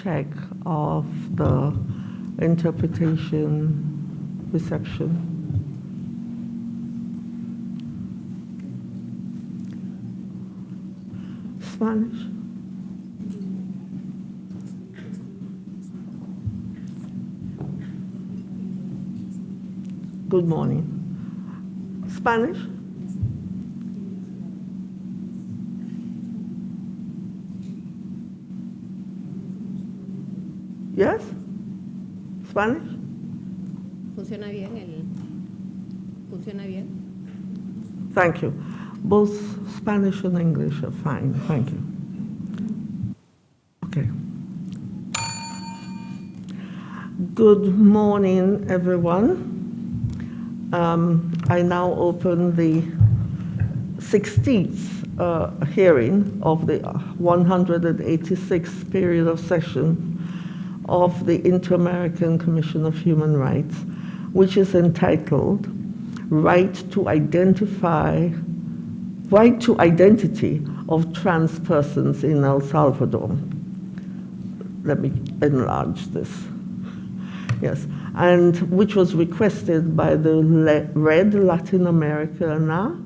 check of the interpretation reception. Spanish? Good morning. Spanish? Yes? Spanish? ¿Funciona bien? Thank you. Both Spanish and English are fine. Thank you. Okay. Good morning, everyone. I now open the 16th hearing of the 186th period of session of the Inter-American Commission of Human Rights, which is entitled Right to Identity of Trans Persons in El Salvador. Let me enlarge this. Yes, and which was requested by the Red Latinoamericana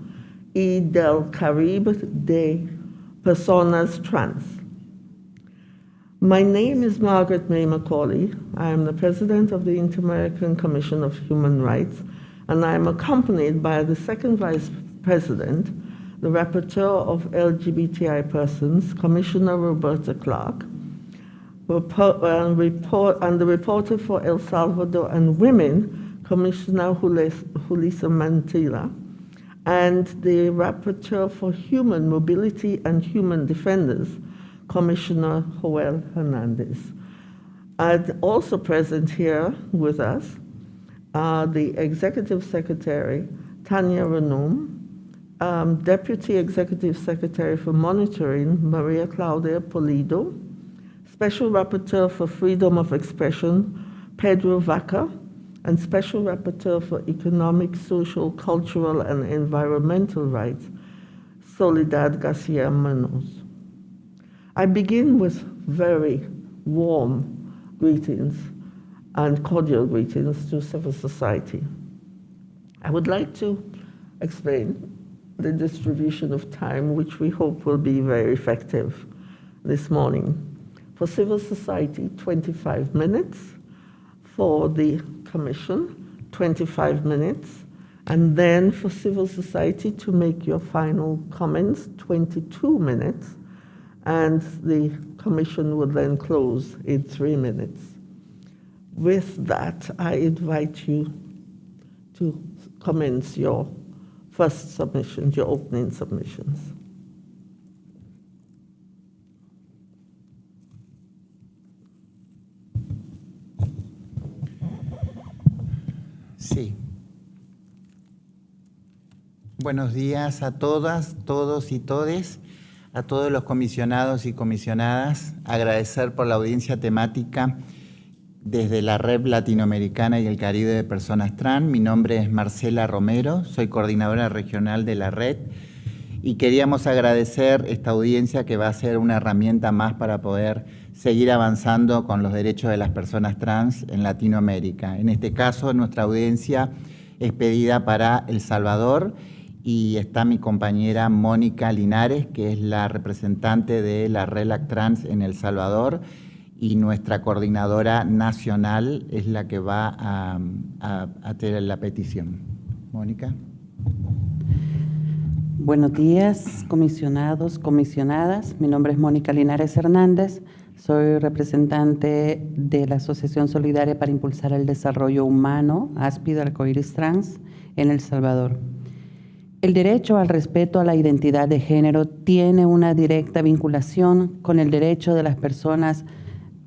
y del Caribe de Personas Trans. My name is Margaret May Macaulay. I am the president of the Inter-American Commission of Human Rights, and I am accompanied by the second vice president, the rapporteur of LGBTI persons, Commissioner Roberta Clark, and the reporter for El Salvador and Women, Commissioner Julissa Mantilla, and the rapporteur for Human Mobility and Human Defenders, Commissioner Joel Hernandez. And also present here with us are the Executive Secretary, Tanya Renum, Deputy Executive Secretary for Monitoring, Maria Claudia Polido, Special Rapporteur for Freedom of Expression, Pedro Vaca, and Special Rapporteur for Economic, Social, Cultural, and Environmental Rights, Soledad Garcia Munoz. I begin with very warm greetings and cordial greetings to civil society. I would like to explain the distribution of time, which we hope will be very effective this morning. For civil society, 25 minutes. For the commission, 25 minutes. And then for civil society to make your final comments, 22 minutes. And the commission will then close in 3 minutes. With that, I invite you to commence your first submissions, your opening submissions. Sí. Buenos días a todas, todos y todes, a todos los comisionados y comisionadas. Agradecer por la audiencia temática desde la Red Latinoamericana y el Caribe de Personas Trans. Mi nombre es Marcela Romero, soy coordinadora regional de la red y queríamos agradecer esta audiencia que va a ser una herramienta más para poder seguir avanzando con los derechos de las personas trans en Latinoamérica. En este caso, nuestra audiencia es pedida para El Salvador y está mi compañera Mónica Linares, que es la representante de la RELAC Trans en El Salvador, y nuestra coordinadora nacional es la que va a tener la petición. Mónica. Buenos días, comisionados, comisionadas. Mi nombre es Mónica Linares Hernández. Soy representante de la Asociación Solidaria para Impulsar el Desarrollo Humano, ASPID Arcoiris Trans, en El Salvador. El derecho al respeto a la identidad de género tiene una directa vinculación con el derecho de las personas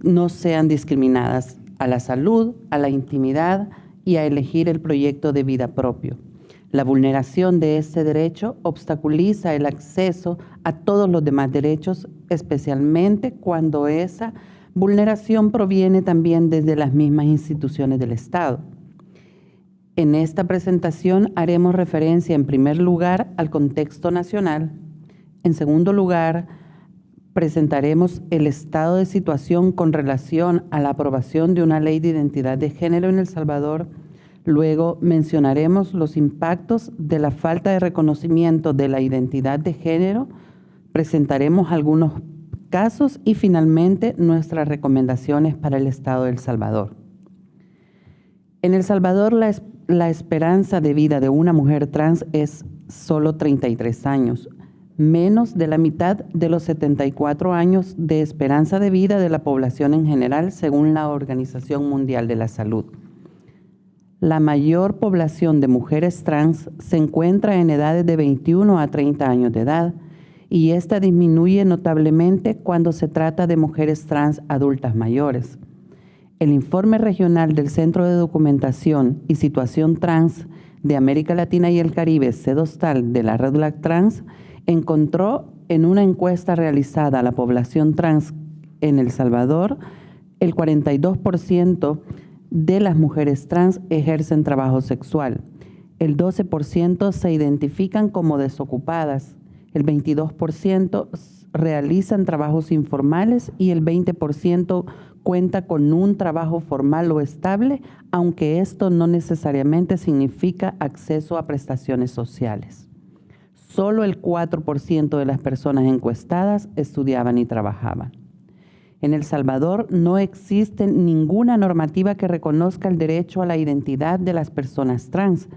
no sean discriminadas a la salud, a la intimidad y a elegir el proyecto de vida propio. La vulneración de este derecho obstaculiza el acceso a todos los demás derechos, especialmente cuando esa vulneración proviene también desde las mismas instituciones del Estado. En esta presentación haremos referencia en primer lugar al contexto nacional, en segundo lugar presentaremos el estado de situación con relación a la aprobación de una ley de identidad de género en El Salvador. Luego mencionaremos los impactos de la falta de reconocimiento de la identidad de género, presentaremos algunos casos y finalmente nuestras recomendaciones para el Estado de El Salvador. En El Salvador la esperanza de vida de una mujer trans es solo 33 años, menos de la mitad de los 74 años de esperanza de vida de la población en general, según la Organización Mundial de la Salud. La mayor población de mujeres trans se encuentra en edades de 21 a 30 años de edad y esta disminuye notablemente cuando se trata de mujeres trans adultas mayores. El informe regional del Centro de Documentación y Situación Trans de América Latina y el Caribe, CEDOSTAL, de la Red Black Trans, encontró en una encuesta realizada a la población trans en El Salvador, el 42% de las mujeres trans ejercen trabajo sexual, el 12% se identifican como desocupadas, el 22% realizan trabajos informales y el 20% cuenta con un trabajo formal o estable, aunque esto no necesariamente significa acceso a prestaciones sociales. Solo el 4% de las personas encuestadas estudiaban y trabajaban. En El Salvador no existe ninguna normativa que reconozca el derecho a la identidad de las personas trans.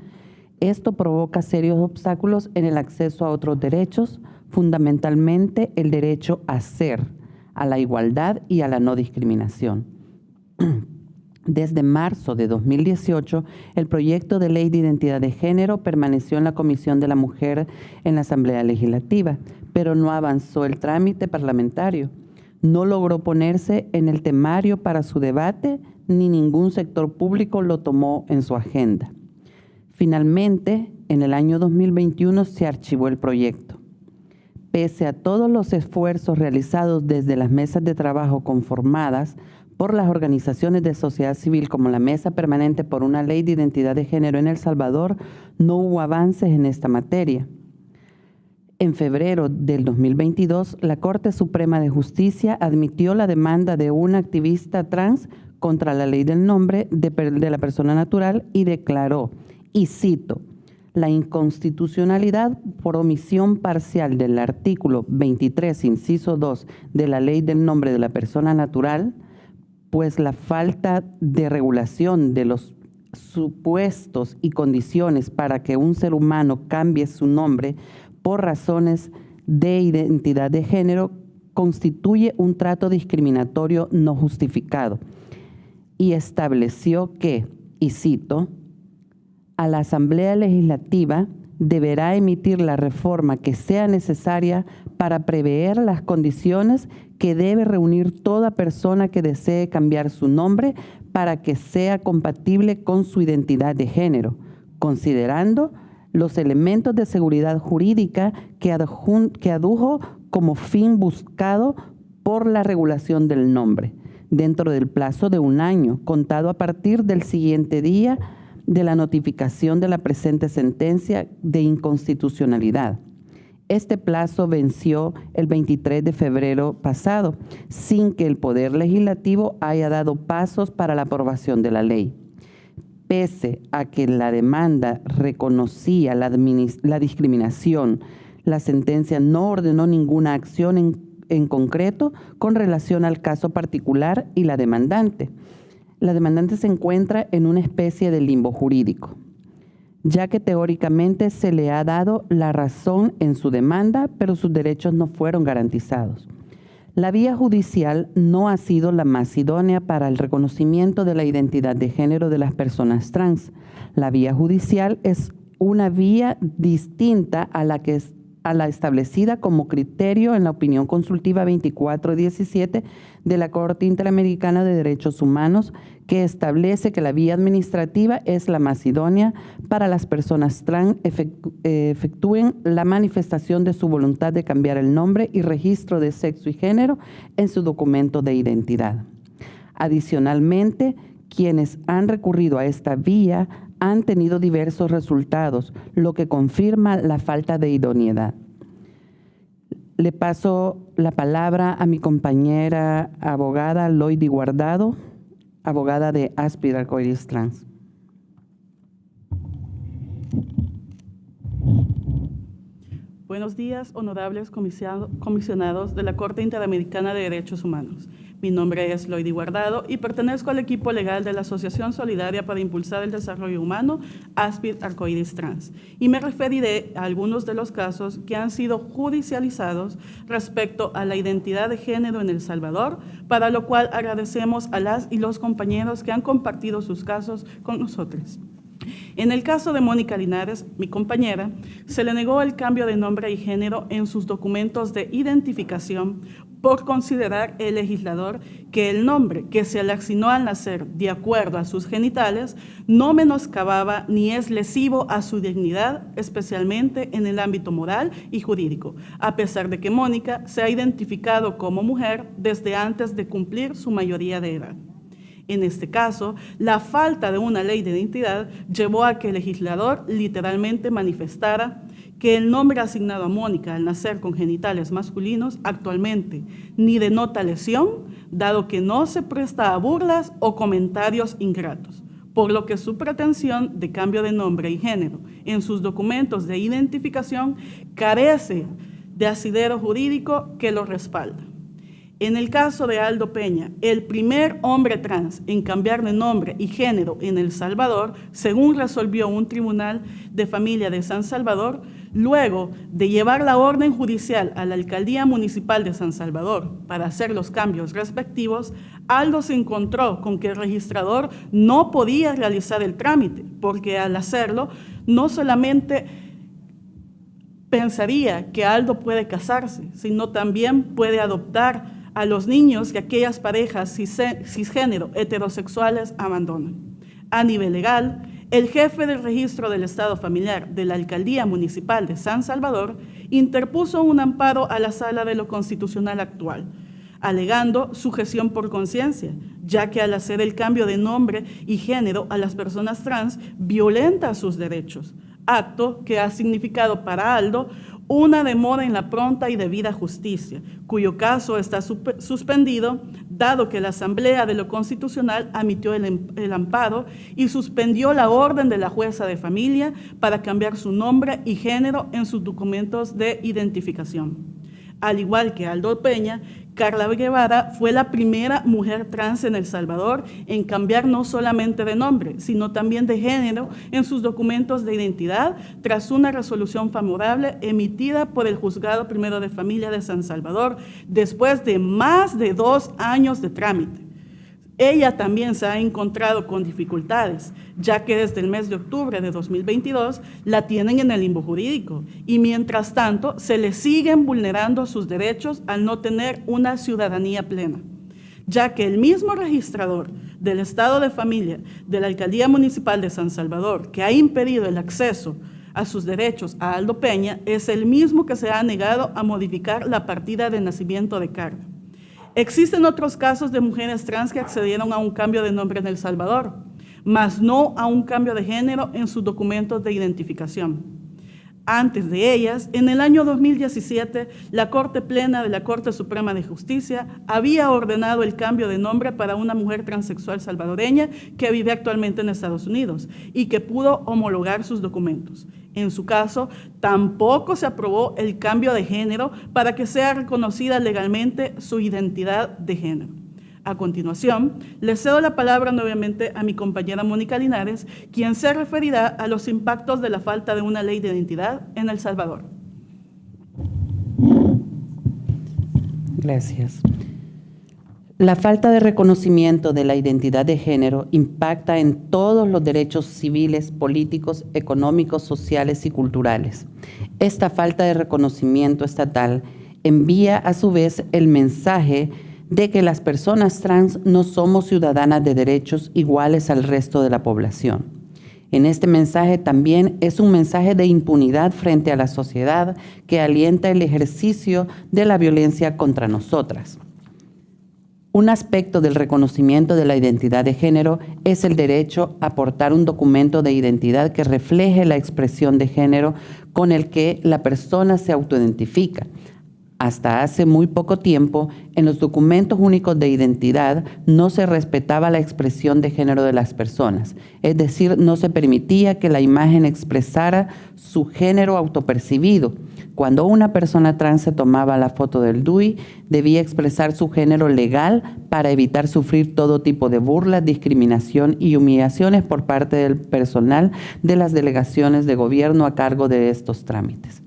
Esto provoca serios obstáculos en el acceso a otros derechos, fundamentalmente el derecho a ser, a la igualdad y a la no discriminación. Desde marzo de 2018, el proyecto de ley de identidad de género permaneció en la Comisión de la Mujer en la Asamblea Legislativa, pero no avanzó el trámite parlamentario. No logró ponerse en el temario para su debate, ni ningún sector público lo tomó en su agenda. Finalmente, en el año 2021 se archivó el proyecto. Pese a todos los esfuerzos realizados desde las mesas de trabajo conformadas por las organizaciones de sociedad civil como la Mesa Permanente por una Ley de Identidad de Género en El Salvador, no hubo avances en esta materia. En febrero del 2022, la Corte Suprema de Justicia admitió la demanda de una activista trans contra la ley del nombre de la persona natural y declaró, y cito, la inconstitucionalidad por omisión parcial del artículo 23, inciso 2 de la ley del nombre de la persona natural, pues la falta de regulación de los supuestos y condiciones para que un ser humano cambie su nombre por razones de identidad de género constituye un trato discriminatorio no justificado y estableció que, y cito, a la Asamblea Legislativa deberá emitir la reforma que sea necesaria para prever las condiciones que debe reunir toda persona que desee cambiar su nombre para que sea compatible con su identidad de género, considerando los elementos de seguridad jurídica que adujo como fin buscado por la regulación del nombre, dentro del plazo de 1 año, contado a partir del siguiente día de la notificación de la presente sentencia de inconstitucionalidad. Este plazo venció el 23 de febrero pasado, sin que el Poder Legislativo haya dado pasos para la aprobación de la ley. Pese a que la demanda reconocía la discriminación, la sentencia no ordenó ninguna acción en concreto con relación al caso particular y la demandante. La demandante se encuentra en una especie de limbo jurídico, ya que teóricamente se le ha dado la razón en su demanda, pero sus derechos no fueron garantizados. La vía judicial no ha sido la más idónea para el reconocimiento de la identidad de género de las personas trans. La vía judicial es una vía distinta a la establecida como criterio en la opinión consultiva 2417 de la Corte Interamericana de Derechos Humanos, que establece que la vía administrativa es la más idónea para las personas trans efectúen la manifestación de su voluntad de cambiar el nombre y registro de sexo y género en su documento de identidad. Adicionalmente, quienes han recurrido a esta vía han tenido diversos resultados, lo que confirma la falta de idoneidad. Le paso la palabra a mi compañera abogada Loidy Guardado, abogada de Áspid Arcoiris Trans. Buenos días, honorables comisionados de la Corte Interamericana de Derechos Humanos. Mi nombre es Loidy Guardado y pertenezco al equipo legal de la Asociación Solidaria para Impulsar el Desarrollo Humano, Áspid Arcoiris Trans, y me referiré a algunos de los casos que han sido judicializados respecto a la identidad de género en El Salvador, para lo cual agradecemos a las y los compañeros que han compartido sus casos con nosotros. En el caso de Mónica Linares, mi compañera, se le negó el cambio de nombre y género en sus documentos de identificación por considerar el legislador que el nombre que se le asignó al nacer de acuerdo a sus genitales no menoscababa ni es lesivo a su dignidad, especialmente en el ámbito moral y jurídico, a pesar de que Mónica se ha identificado como mujer desde antes de cumplir su mayoría de edad. En este caso, la falta de una ley de identidad llevó a que el legislador literalmente manifestara que el nombre asignado a Mónica al nacer con genitales masculinos actualmente ni denota lesión, dado que no se presta a burlas o comentarios ingratos, por lo que su pretensión de cambio de nombre y género en sus documentos de identificación carece de asidero jurídico que lo respalda. En el caso de Aldo Peña, el primer hombre trans en cambiar de nombre y género en El Salvador, según resolvió un tribunal de familia de San Salvador, luego de llevar la orden judicial a la Alcaldía Municipal de San Salvador para hacer los cambios respectivos, Aldo se encontró con que el registrador no podía realizar el trámite, porque al hacerlo no solamente pensaría que Aldo puede casarse, sino también puede adoptar a los niños que aquellas parejas cisgénero heterosexuales abandonan. A nivel legal, el jefe del registro del Estado Familiar de la Alcaldía Municipal de San Salvador interpuso un amparo a la Sala de lo Constitucional actual, alegando sujeción por conciencia, ya que al hacer el cambio de nombre y género a las personas trans violenta sus derechos, acto que ha significado para Aldo una demora en la pronta y debida justicia, cuyo caso está suspendido, dado que la Asamblea de lo Constitucional admitió el amparo y suspendió la orden de la jueza de familia para cambiar su nombre y género en sus documentos de identificación. Al igual que Aldo Peña, Carla Guevara fue la primera mujer trans en El Salvador en cambiar no solamente de nombre, sino también de género en sus documentos de identidad tras una resolución favorable emitida por el Juzgado Primero de Familia de San Salvador después de más de 2 años de trámite. Ella también se ha encontrado con dificultades, ya que desde el mes de octubre de 2022 la tienen en el limbo jurídico y mientras tanto se le siguen vulnerando sus derechos al no tener una ciudadanía plena, ya que el mismo registrador del Estado de Familia de la Alcaldía Municipal de San Salvador, que ha impedido el acceso a sus derechos a Aldo Peña, es el mismo que se ha negado a modificar la partida de nacimiento de Carla. Existen otros casos de mujeres trans que accedieron a un cambio de nombre en El Salvador, mas no a un cambio de género en sus documentos de identificación. Antes de ellas, en el año 2017, la Corte Plena de la Corte Suprema de Justicia había ordenado el cambio de nombre para una mujer transexual salvadoreña que vive actualmente en Estados Unidos y que pudo homologar sus documentos. En su caso, tampoco se aprobó el cambio de género para que sea reconocida legalmente su identidad de género. A continuación, le cedo la palabra nuevamente a mi compañera Mónica Linares, quien se referirá a los impactos de la falta de una ley de identidad en El Salvador. Gracias. La falta de reconocimiento de la identidad de género impacta en todos los derechos civiles, políticos, económicos, sociales y culturales. Esta falta de reconocimiento estatal envía a su vez el mensaje de que las personas trans no somos ciudadanas de derechos iguales al resto de la población. En este mensaje también es un mensaje de impunidad frente a la sociedad que alienta el ejercicio de la violencia contra nosotras. Un aspecto del reconocimiento de la identidad de género es el derecho a portar un documento de identidad que refleje la expresión de género con el que la persona se autoidentifica, Hasta hace muy poco tiempo, en los documentos únicos de identidad no se respetaba la expresión de género de las personas, es decir, no se permitía que la imagen expresara su género autopercibido. Cuando una persona trans se tomaba la foto del DUI, debía expresar su género legal para evitar sufrir todo tipo de burlas, discriminación y humillaciones por parte del personal de las delegaciones de gobierno a cargo de estos trámites.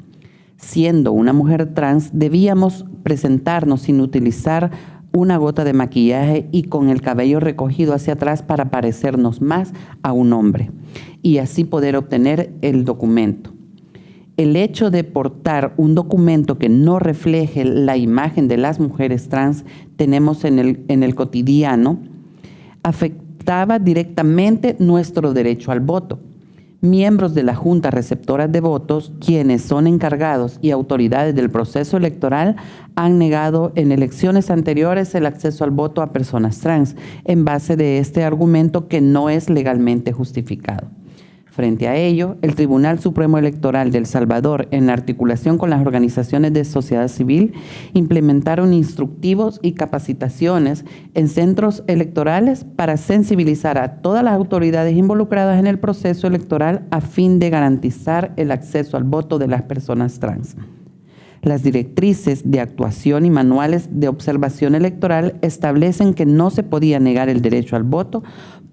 Siendo una mujer trans, debíamos presentarnos sin utilizar una gota de maquillaje y con el cabello recogido hacia atrás para parecernos más a un hombre y así poder obtener el documento. El hecho de portar un documento que no refleje la imagen de las mujeres trans tenemos en el cotidiano afectaba directamente nuestro derecho al voto. Miembros de la Junta Receptora de Votos, quienes son encargados y autoridades del proceso electoral, han negado en elecciones anteriores el acceso al voto a personas trans, en base de este argumento que no es legalmente justificado. Frente a ello, el Tribunal Supremo Electoral de El Salvador, en articulación con las organizaciones de sociedad civil, implementaron instructivos y capacitaciones en centros electorales para sensibilizar a todas las autoridades involucradas en el proceso electoral a fin de garantizar el acceso al voto de las personas trans. Las directrices de actuación y manuales de observación electoral establecen que no se podía negar el derecho al voto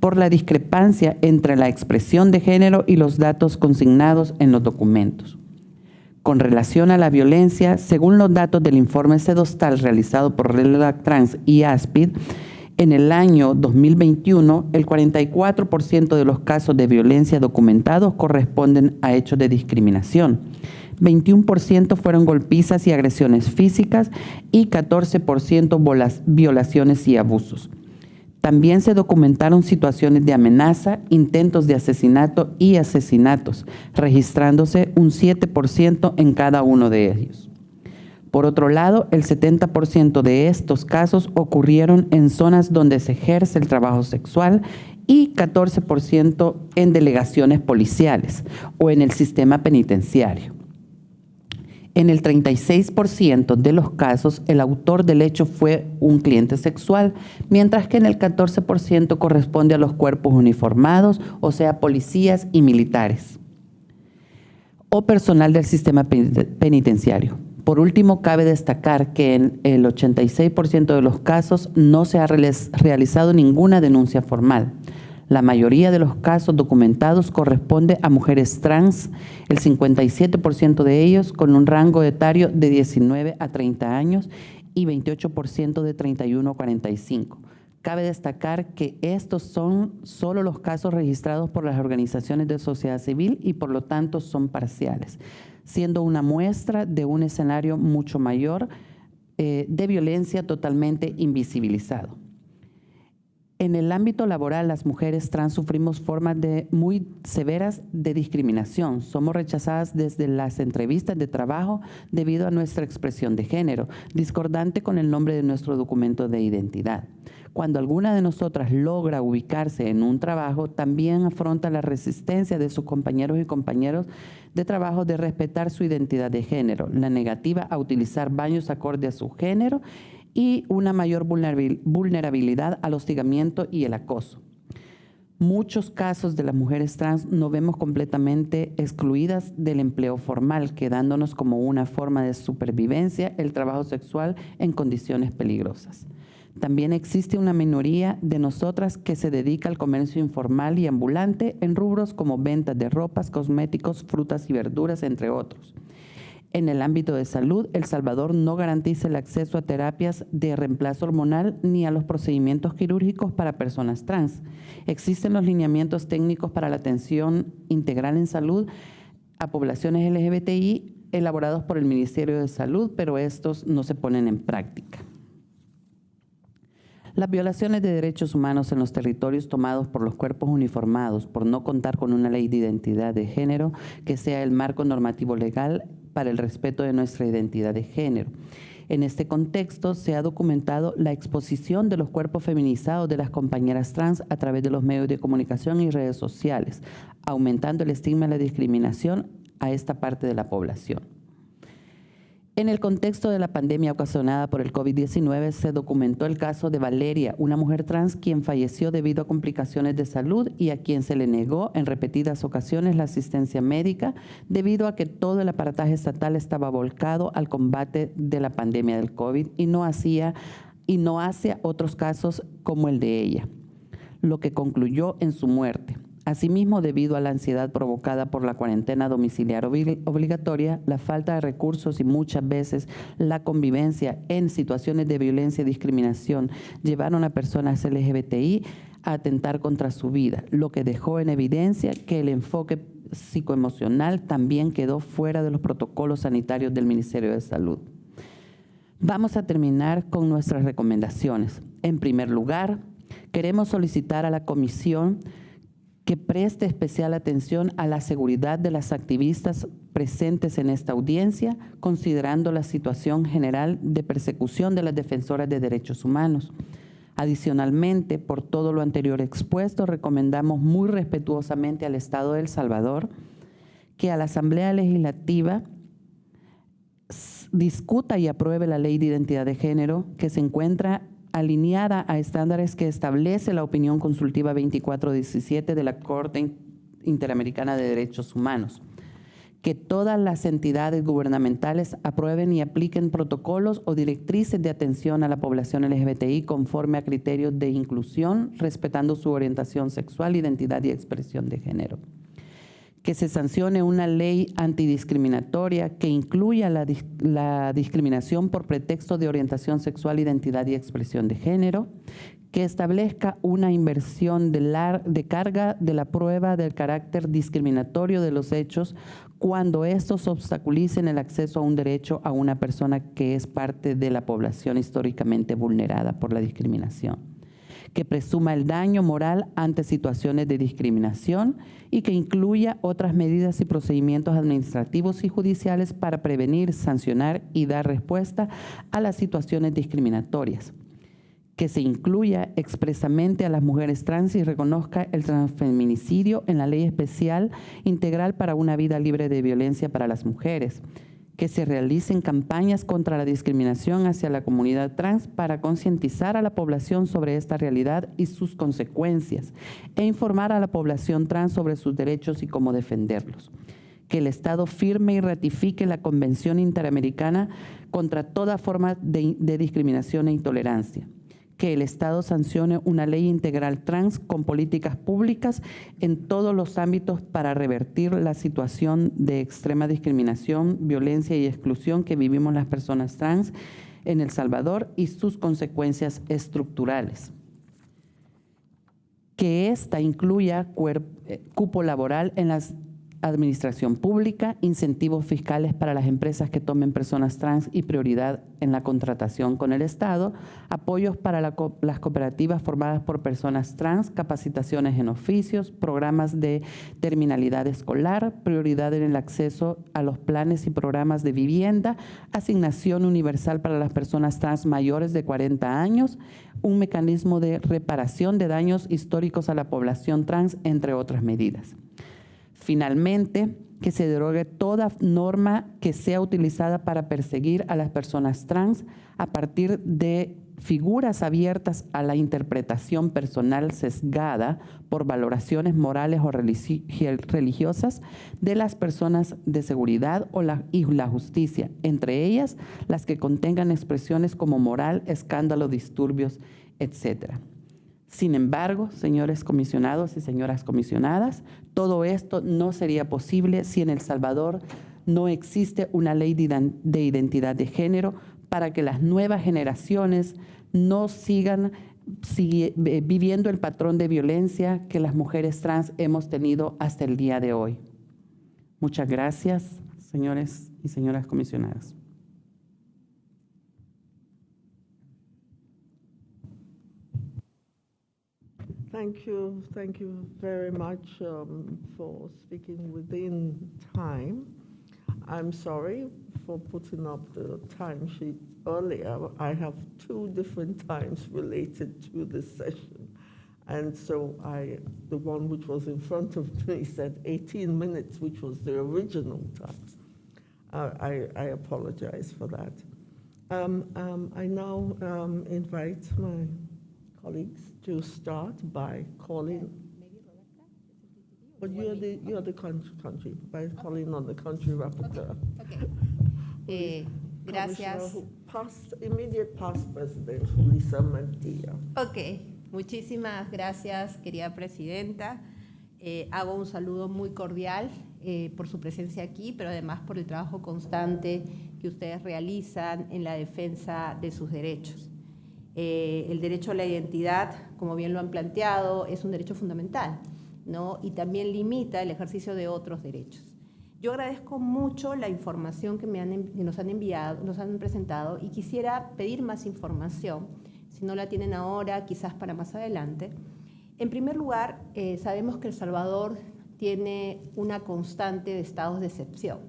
por la discrepancia entre la expresión de género y los datos consignados en los documentos. Con relación a la violencia, según los datos del informe Sedostal realizado por RELAC Trans y ASPID, en el año 2021, el 44% de los casos de violencia documentados corresponden a hechos de discriminación. 21% fueron golpizas y agresiones físicas y 14% violaciones y abusos. También se documentaron situaciones de amenaza, intentos de asesinato y asesinatos, registrándose un 7% en cada uno de ellos. Por otro lado, el 70% de estos casos ocurrieron en zonas donde se ejerce el trabajo sexual y 14% en delegaciones policiales o en el sistema penitenciario. En el 36% de los casos, el autor del hecho fue un cliente sexual, mientras que en el 14% corresponde a los cuerpos uniformados, o sea, policías y militares, o personal del sistema penitenciario. Por último, cabe destacar que en el 86% de los casos no se ha realizado ninguna denuncia formal. La mayoría de los casos documentados corresponde a mujeres trans, el 57% de ellos con un rango etario de 19 a 30 años y 28% de 31 a 45. Cabe destacar que estos son solo los casos registrados por las organizaciones de sociedad civil y por lo tanto son parciales, siendo una muestra de un escenario mucho mayor de violencia totalmente invisibilizado. En el ámbito laboral, las mujeres trans sufrimos formas muy severas de discriminación. Somos rechazadas desde las entrevistas de trabajo debido a nuestra expresión de género, discordante con el nombre de nuestro documento de identidad. Cuando alguna de nosotras logra ubicarse en un trabajo, también afronta la resistencia de sus compañeros y compañeros de trabajo de respetar su identidad de género, la negativa a utilizar baños acorde a su género y una mayor vulnerabilidad al hostigamiento y el acoso. Muchos casos de las mujeres trans nos vemos completamente excluidas del empleo formal, quedándonos como una forma de supervivencia el trabajo sexual en condiciones peligrosas. También existe una minoría de nosotras que se dedica al comercio informal y ambulante en rubros como ventas de ropas, cosméticos, frutas y verduras, entre otros. En el ámbito de salud, El Salvador no garantiza el acceso a terapias de reemplazo hormonal ni a los procedimientos quirúrgicos para personas trans. Existen los lineamientos técnicos para la atención integral en salud a poblaciones LGBTI elaborados por el Ministerio de Salud, pero estos no se ponen en práctica. Las violaciones de derechos humanos en los territorios tomados por los cuerpos uniformados por no contar con una ley de identidad de género que sea el marco normativo legal para el respeto de nuestra identidad de género. En este contexto se ha documentado la exposición de los cuerpos feminizados de las compañeras trans a través de los medios de comunicación y redes sociales, aumentando el estigma y la discriminación a esta parte de la población. En el contexto de la pandemia ocasionada por el COVID-19, se documentó el caso de Valeria, una mujer trans quien falleció debido a complicaciones de salud y a quien se le negó en repetidas ocasiones la asistencia médica debido a que todo el aparataje estatal estaba volcado al combate de la pandemia del COVID y no hacia otros casos como el de ella, lo que concluyó en su muerte. Asimismo, debido a la ansiedad provocada por la cuarentena domiciliar obligatoria, la falta de recursos y muchas veces la convivencia en situaciones de violencia y discriminación llevaron a personas LGBTI a atentar contra su vida, lo que dejó en evidencia que el enfoque psicoemocional también quedó fuera de los protocolos sanitarios del Ministerio de Salud. Vamos a terminar con nuestras recomendaciones. En primer lugar, queremos solicitar a la Comisión que preste especial atención a la seguridad de las activistas presentes en esta audiencia, considerando la situación general de persecución de las defensoras de derechos humanos. Adicionalmente, por todo lo anterior expuesto, recomendamos muy respetuosamente al Estado de El Salvador que a la Asamblea Legislativa discuta y apruebe la Ley de Identidad de Género, que se encuentra alineada a estándares que establece la opinión consultiva 2417 de la Corte Interamericana de Derechos Humanos. Que todas las entidades gubernamentales aprueben y apliquen protocolos o directrices de atención a la población LGBTI conforme a criterios de inclusión, respetando su orientación sexual, identidad y expresión de género. Que se sancione una ley antidiscriminatoria que incluya la discriminación por pretexto de orientación sexual, identidad y expresión de género, que establezca una inversión de carga de la prueba del carácter discriminatorio de los hechos cuando estos obstaculicen el acceso a un derecho a una persona que es parte de la población históricamente vulnerada por la discriminación. Que presuma el daño moral ante situaciones de discriminación y que incluya otras medidas y procedimientos administrativos y judiciales para prevenir, sancionar y dar respuesta a las situaciones discriminatorias. Que se incluya expresamente a las mujeres trans y reconozca el transfeminicidio en la Ley Especial Integral para una Vida Libre de Violencia para las Mujeres. Que se realicen campañas contra la discriminación hacia la comunidad trans para concientizar a la población sobre esta realidad y sus consecuencias e informar a la población trans sobre sus derechos y cómo defenderlos. Que el Estado firme y ratifique la Convención Interamericana contra toda forma de discriminación e intolerancia. Que el Estado sancione una ley integral trans con políticas públicas en todos los ámbitos para revertir la situación de extrema discriminación, violencia y exclusión que vivimos las personas trans en El Salvador y sus consecuencias estructurales. Que ésta incluya cupo laboral en la administración pública, incentivos fiscales para las empresas que tomen personas trans y prioridad en la contratación con el Estado, apoyos para las cooperativas formadas por personas trans, capacitaciones en oficios, programas de terminalidad escolar, prioridad en el acceso a los planes y programas de vivienda, asignación universal para las personas trans mayores de 40 años, un mecanismo de reparación de daños históricos a la población trans, entre otras medidas. Finalmente, que se derogue toda norma que sea utilizada para perseguir a las personas trans a partir de figuras abiertas a la interpretación personal sesgada por valoraciones morales o religiosas de las personas de seguridad y la justicia, entre ellas las que contengan expresiones como moral, escándalo, disturbios, etc. Sin embargo, señores comisionados y señoras comisionadas, todo esto no sería posible si en El Salvador no existe una ley de identidad de género para que las nuevas generaciones no sigan viviendo el patrón de violencia que las mujeres trans hemos tenido hasta el día de hoy. Muchas gracias, señores y señoras comisionadas. Thank you very much for speaking within time. I'm sorry for putting up the timesheet earlier. I have 2 different times related to this session. And so the one which was in front of me said 18 minutes, which was the original time. I apologize for that. I now invite my colleagues to start by calling. But you're the country, by calling on the country rapporteur. Okay. Gracias. Immediate past president, Lisa Mantilla. Ok, muchísimas gracias, querida presidenta. Hago un saludo muy cordial por su presencia aquí, pero además por el trabajo constante que ustedes realizan en la defensa de sus derechos. El derecho a la identidad, como bien lo han planteado, es un derecho fundamental, ¿no? Y también limita el ejercicio de otros derechos. Yo agradezco mucho la información que nos han enviado, nos han presentado, y quisiera pedir más información, si no la tienen ahora, quizás para más adelante. En primer lugar, sabemos que El Salvador tiene una constante de estados de excepción,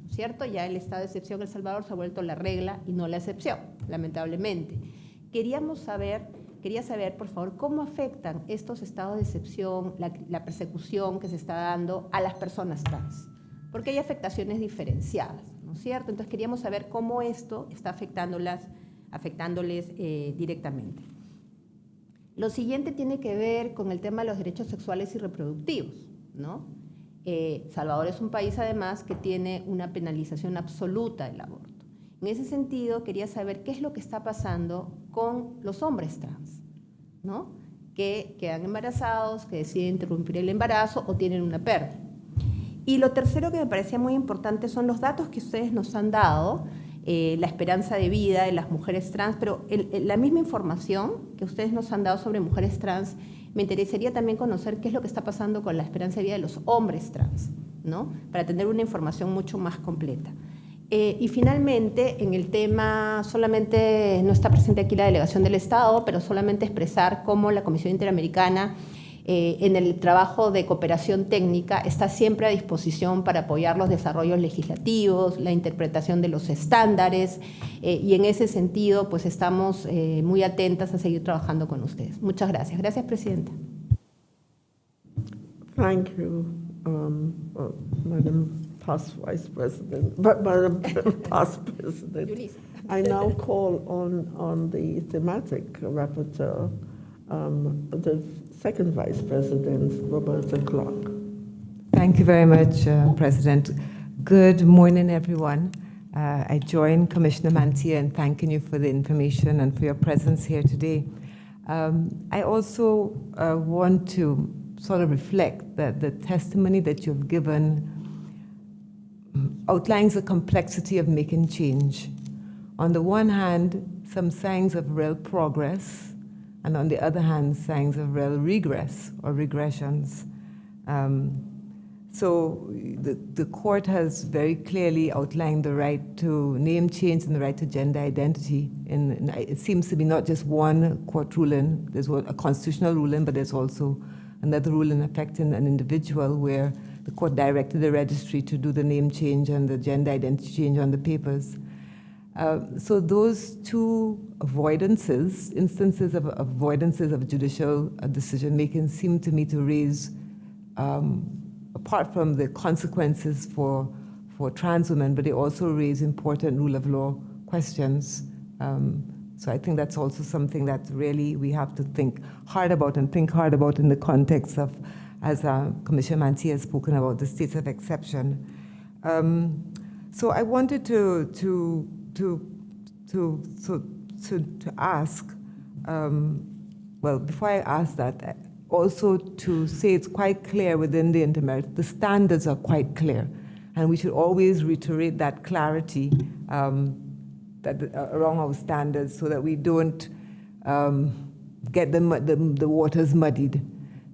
¿cierto? Ya el estado de excepción en El Salvador se ha vuelto la regla y no la excepción, lamentablemente. Quería saber, por favor, cómo afectan estos estados de excepción, la persecución que se está dando a las personas trans, porque hay afectaciones diferenciadas, ¿no es cierto? Entonces queríamos saber cómo esto está afectándoles directamente. Lo siguiente tiene que ver con el tema de los derechos sexuales y reproductivos, ¿no? Salvador es un país, además, que tiene una penalización absoluta del aborto. En ese sentido, quería saber qué es lo que está pasando con los hombres trans, ¿no? Que quedan embarazados, que deciden interrumpir el embarazo o tienen una pérdida. Y lo tercero que me parecía muy importante son los datos que ustedes nos han dado, la esperanza de vida de las mujeres trans, pero la misma información que ustedes nos han dado sobre mujeres trans, me interesaría también conocer qué es lo que está pasando con la esperanza de vida de los hombres trans, ¿no? Para tener una información mucho más completa. Y finalmente, en el tema, solamente no está presente aquí la delegación del Estado, pero solamente expresar cómo la Comisión Interamericana, en el trabajo de cooperación técnica, está siempre a disposición para apoyar los desarrollos legislativos, la interpretación de los estándares, y en ese sentido, pues estamos muy atentas a seguir trabajando con ustedes. Muchas gracias. Gracias, Presidenta. Thank you, Madam Past Vice President, Madam Past President. Yulisa. I now call on the thematic rapporteur, the second Vice President, Roberta Clark. Thank you very much, President. Good morning, everyone. I join Commissioner Mantilla in thanking you for the information and for your presence here today. I also want to sort of reflect that the testimony that you've given outlines the complexity of making change. On the one hand, some signs of real progress, and on the other hand, signs of real regress or regressions. So the court has very clearly outlined the right to name change and the right to gender identity. And it seems to be not just one court ruling, there's a constitutional ruling, but there's also another ruling affecting an individual where the court directed the registry to do the name change and the gender identity change on the papers. So those two instances of avoidances of judicial decision-making seem to me to raise, apart from the consequences for trans women, but they also raise important rule of law questions. So I think that's also something that really we have to think hard about in the context of, as Commissioner Mantilla has spoken about, the states of exception. So I wanted to ask, well, before I ask that, also to say it's quite clear within the the standards are quite clear, and we should always reiterate that clarity around our standards so that we don't get the waters muddied.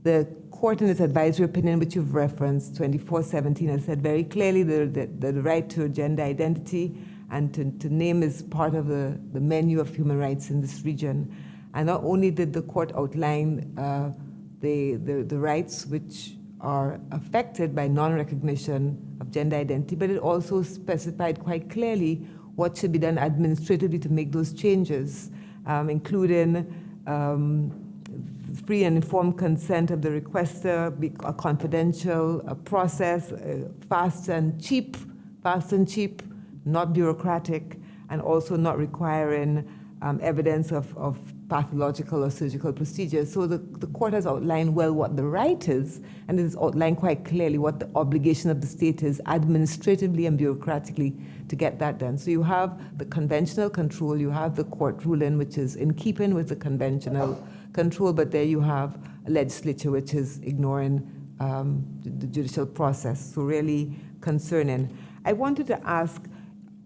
The court in its advisory opinion, which you've referenced, 2417, has said very clearly the right to gender identity and to name is part of the menu of human rights in this region. And not only did the court outline the rights which are affected by non-recognition of gender identity, but it also specified quite clearly what should be done administratively to make those changes, including free and informed consent of the requester, a confidential process, fast and cheap not bureaucratic, and also not requiring evidence of pathological or surgical procedures. So the court has outlined well what the right is, and it has outlined quite clearly what the obligation of the state is administratively and bureaucratically to get that done. So you have the conventional control, you have the court ruling, which is in keeping with the conventional control, but there you have a legislature which is ignoring the judicial process. So really concerning. I wanted to ask,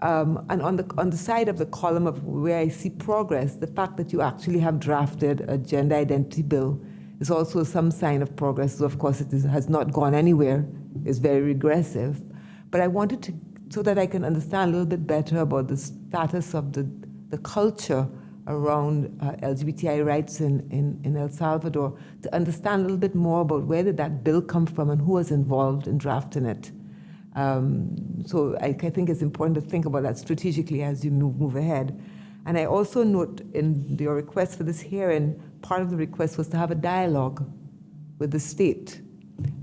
and on the side of the column of where I see progress, the fact that you actually have drafted a gender identity bill is also some sign of progress. So of course has not gone anywhere, it's very regressive. But I wanted to, so that I can understand a little bit better about the status of the culture around LGBTI rights in El Salvador, to understand a little bit more about where did that bill come from and who was involved in drafting it. So I think it's important to think about that strategically as you move ahead. And I also note in your request for this hearing, part of the request was to have a dialogue with the state.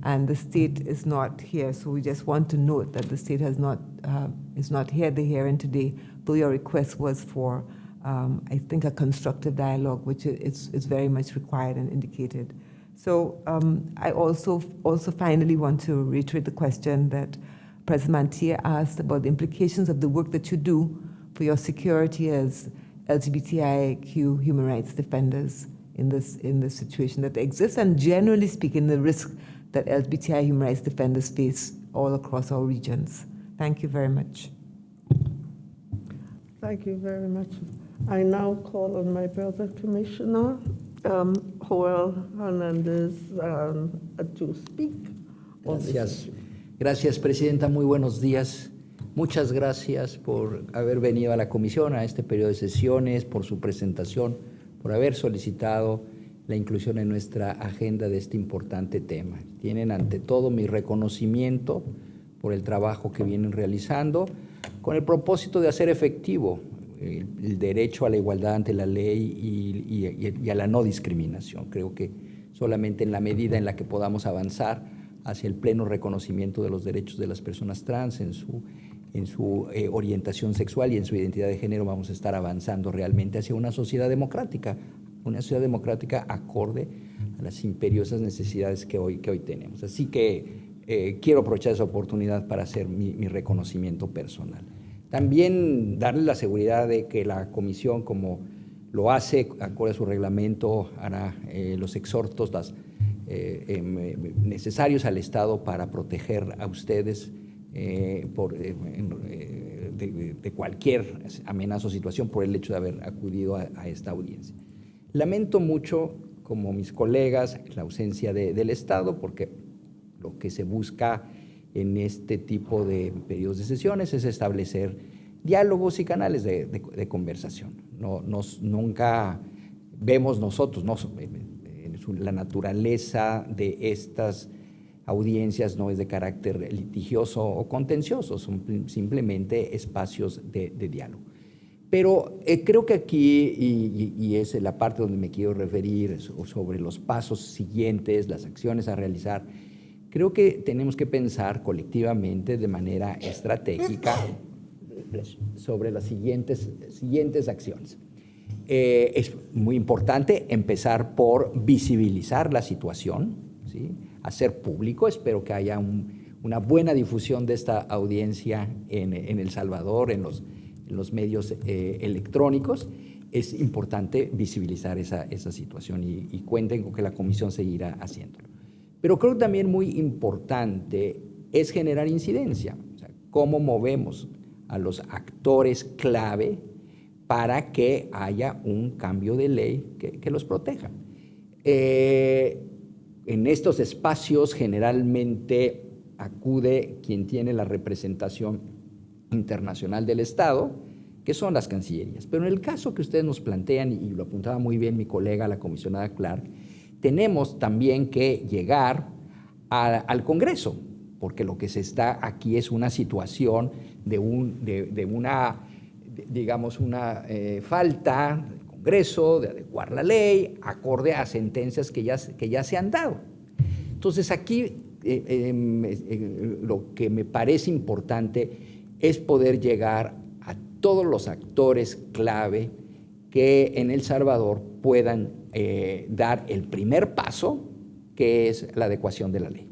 And the state is not here, so we just want to note that the state is not here at the hearing today, though your request was for, I think, a constructive dialogue, which is very much required and indicated. So I also finally want to reiterate the question that President Mantilla asked about the implications of the work that you do for your security as LGBTIQ human rights defenders in this situation that exists, and generally speaking, the risk that LGBTI human rights defenders face all across our regions. Thank you very much. Thank you very much. I now call on my brother Commissioner Joel Hernandez to speak on this Gracias. issue. Gracias, Presidenta. Muy buenos días. Muchas gracias por haber venido a la comisión, a este periodo de sesiones, por su presentación, por haber solicitado la inclusión en nuestra agenda de este importante tema. Tienen ante todo mi reconocimiento por el trabajo que vienen realizando, con el propósito de hacer efectivo el derecho a la igualdad ante la ley y a la no discriminación. Creo que solamente en la medida en la que podamos avanzar hacia el pleno reconocimiento de los derechos de las personas trans en su orientación sexual y en su identidad de género, vamos a estar avanzando realmente hacia una sociedad democrática acorde a las imperiosas necesidades que hoy tenemos. Así que quiero aprovechar esa oportunidad para hacer mi reconocimiento personal. También darle la seguridad de que la comisión, como lo hace acorde a su reglamento, hará los exhortos necesarios al Estado para proteger a ustedes de cualquier amenaza o situación por el hecho de haber acudido a esta audiencia. Lamento mucho, como mis colegas, la ausencia del Estado, porque lo que se busca en este tipo de periodos de sesiones es establecer diálogos y canales de conversación. Nunca vemos nosotros, la naturaleza de estas audiencias no es de carácter litigioso o contencioso, son simplemente espacios de diálogo. Pero creo que aquí, y es la parte donde me quiero referir, sobre los pasos siguientes, las acciones a realizar, creo que tenemos que pensar colectivamente de manera estratégica sobre las siguientes acciones. Es muy importante empezar por visibilizar la situación, ¿sí? Hacer público. Espero que haya una buena difusión de esta audiencia en El Salvador, en los medios electrónicos. Es importante visibilizar esa situación y cuenten con que la comisión seguirá haciéndolo. Pero creo que también muy importante es generar incidencia. O sea, cómo movemos a los actores clave para que haya un cambio de ley que los proteja. En estos espacios generalmente acude quien tiene la representación internacional del Estado, que son las cancillerías. Pero en el caso que ustedes nos plantean, y lo apuntaba muy bien mi colega, la comisionada Clark, tenemos también que llegar al Congreso, porque lo que se está aquí es una situación de una falta del Congreso de adecuar la ley acorde a sentencias que ya se han dado. Entonces aquí lo que me parece importante es poder llegar a todos los actores clave que en El Salvador puedan dar el primer paso, que es la adecuación de la ley.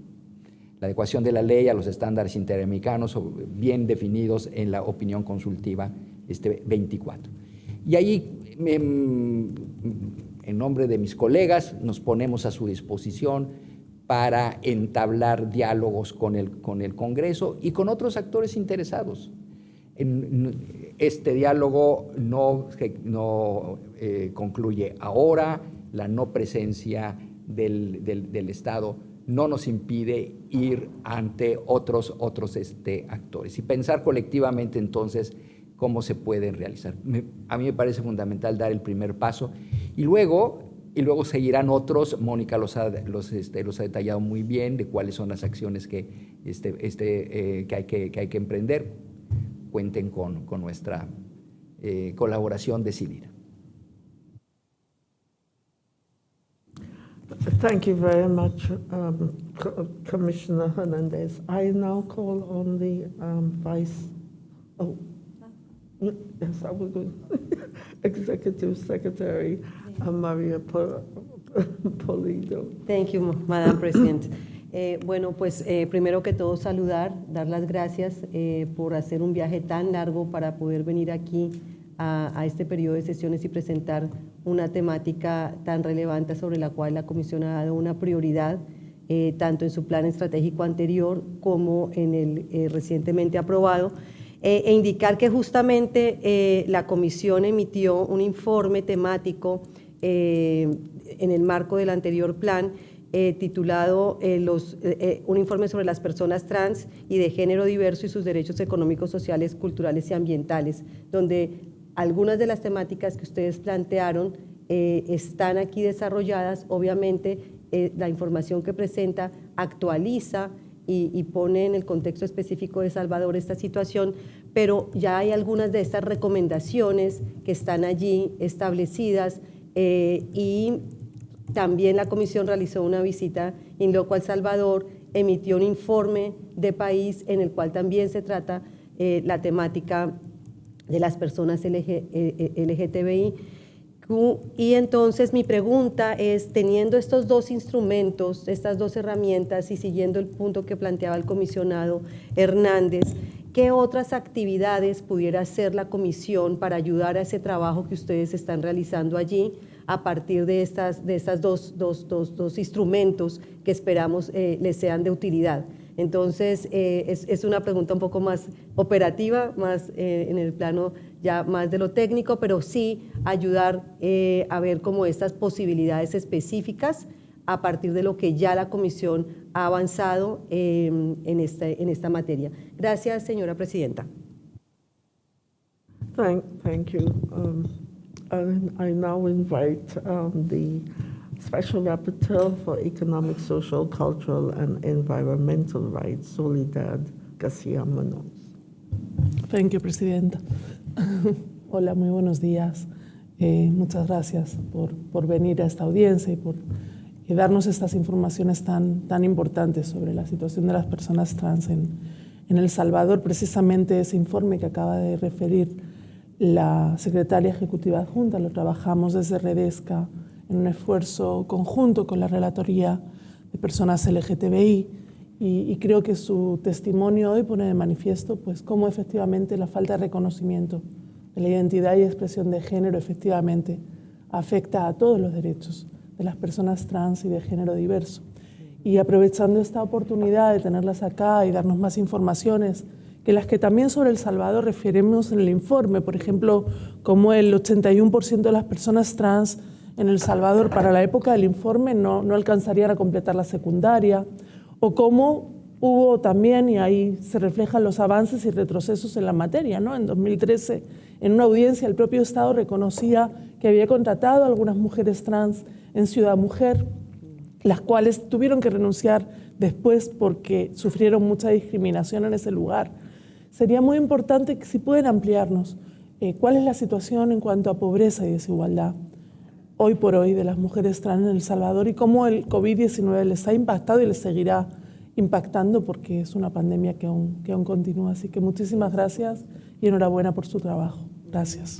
La adecuación de la ley a los estándares interamericanos bien definidos en la opinión consultiva 24. Y ahí, en nombre de mis colegas, nos ponemos a su disposición para entablar diálogos con el Congreso y con otros actores interesados. Este diálogo no concluye ahora. La no presencia del Estado no nos impide ir ante otros actores y pensar colectivamente entonces cómo se pueden realizar. A mí me parece fundamental dar el primer paso y luego seguirán otros. Mónica los ha detallado muy bien de cuáles son las acciones que hay que emprender. Cuenten con nuestra colaboración decidida. Thank you very much, Commissioner Hernandez. I now call on the yes, I will go. Executive Secretary Maria Pulido. Thank you, Madam President. Bueno, pues primero que todo dar las gracias por hacer un viaje tan largo para poder venir aquí a este periodo de sesiones y presentar una temática tan relevante sobre la cual la Comisión ha dado una prioridad, tanto en su plan estratégico anterior como en el recientemente aprobado, e indicar que justamente la Comisión emitió un informe temático en el marco del anterior plan, titulado un informe sobre las personas trans y de género diverso y sus derechos económicos, sociales, culturales y ambientales, donde algunas de las temáticas que ustedes plantearon están aquí desarrolladas. Obviamente, la información que presenta actualiza y pone en el contexto específico de Salvador esta situación, pero ya hay algunas de estas recomendaciones que están allí establecidas y también la Comisión realizó una visita in loco a El Salvador, emitió un informe de país en el cual también se trata la temática de las personas LGTBI. Y entonces mi pregunta es, teniendo estos dos instrumentos, estas dos herramientas y siguiendo el punto que planteaba el comisionado Hernández, ¿qué otras actividades pudiera hacer la Comisión para ayudar a ese trabajo que ustedes están realizando allí a partir de estas dos instrumentos que esperamos les sean de utilidad? Entonces, es una pregunta un poco más operativa, más en el plano ya más de lo técnico, pero sí ayudar a ver como estas posibilidades específicas a partir de lo que ya la Comisión ha avanzado en esta materia. Gracias, señora Presidenta. Thank you. I now invite the Special Rapporteur for Economic, Social, Cultural and Environmental Rights, Soledad García Munoz. Thank you, Presidenta. Hola, muy buenos días. Muchas gracias por venir a esta audiencia y por darnos estas informaciones tan importantes sobre la situación de las personas trans en El Salvador. Precisamente ese informe que acaba de referir la Secretaria Ejecutiva Adjunta lo trabajamos desde Redesca en un esfuerzo conjunto con la Relatoría de Personas LGTBI y creo que su testimonio hoy pone de manifiesto pues, cómo efectivamente la falta de reconocimiento de la identidad y expresión de género efectivamente afecta a todos los derechos de las personas trans y de género diverso. Y aprovechando esta oportunidad de tenerlas acá y darnos más informaciones que las que también sobre El Salvador referimos en el informe, por ejemplo, como el 81% de las personas trans en El Salvador para la época del informe no alcanzarían a completar la secundaria, o cómo hubo también, y ahí se reflejan los avances y retrocesos en la materia, ¿no? En 2013, en una audiencia, el propio Estado reconocía que había contratado a algunas mujeres trans en Ciudad Mujer, las cuales tuvieron que renunciar después porque sufrieron mucha discriminación en ese lugar. Sería muy importante que si pueden ampliarnos cuál es la situación en cuanto a pobreza y desigualdad hoy por hoy de las mujeres trans en El Salvador y cómo el COVID-19 les ha impactado y les seguirá impactando porque es una pandemia que aún continúa. Así que muchísimas gracias y enhorabuena por su trabajo. Gracias.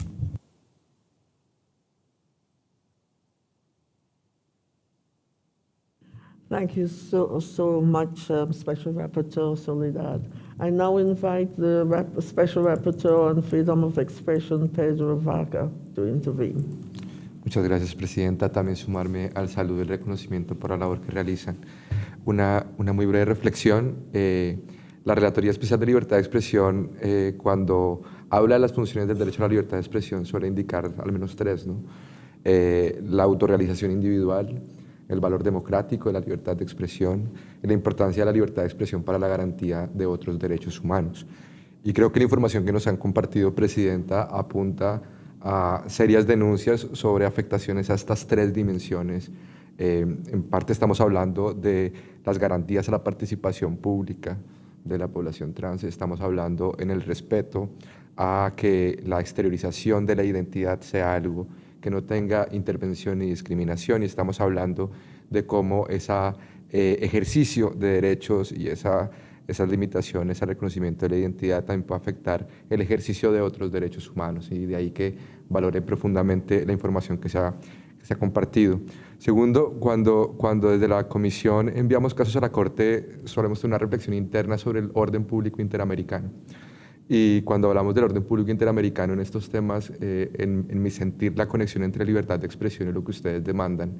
Thank you so much, Special Rapporteur Soledad. I now invite the Special Rapporteur on Freedom of Expression, Pedro Vaca, to intervene. Muchas gracias, Presidenta. También sumarme al saludo y el reconocimiento por la labor que realizan. Una muy breve reflexión. La Relatoría Especial de Libertad de Expresión, cuando habla de las funciones del derecho a la libertad de expresión, suele indicar al menos tres, ¿no? La autorrealización individual, el valor democrático de la libertad de expresión y la importancia de la libertad de expresión para la garantía de otros derechos humanos. Y creo que la información que nos han compartido, Presidenta, apunta a serias denuncias sobre afectaciones a estas tres dimensiones. En parte estamos hablando de las garantías a la participación pública de la población trans, estamos hablando en el respeto a que la exteriorización de la identidad sea algo que no tenga intervención ni discriminación, y estamos hablando de cómo ese ejercicio de derechos y esas limitaciones al reconocimiento de la identidad también puede afectar el ejercicio de otros derechos humanos, y de ahí que valore profundamente la información que se ha compartido. Segundo, cuando desde la Comisión enviamos casos a la Corte, solemos tener una reflexión interna sobre el orden público interamericano. Y cuando hablamos del orden público interamericano en estos temas, en mi sentir, la conexión entre libertad de expresión y lo que ustedes demandan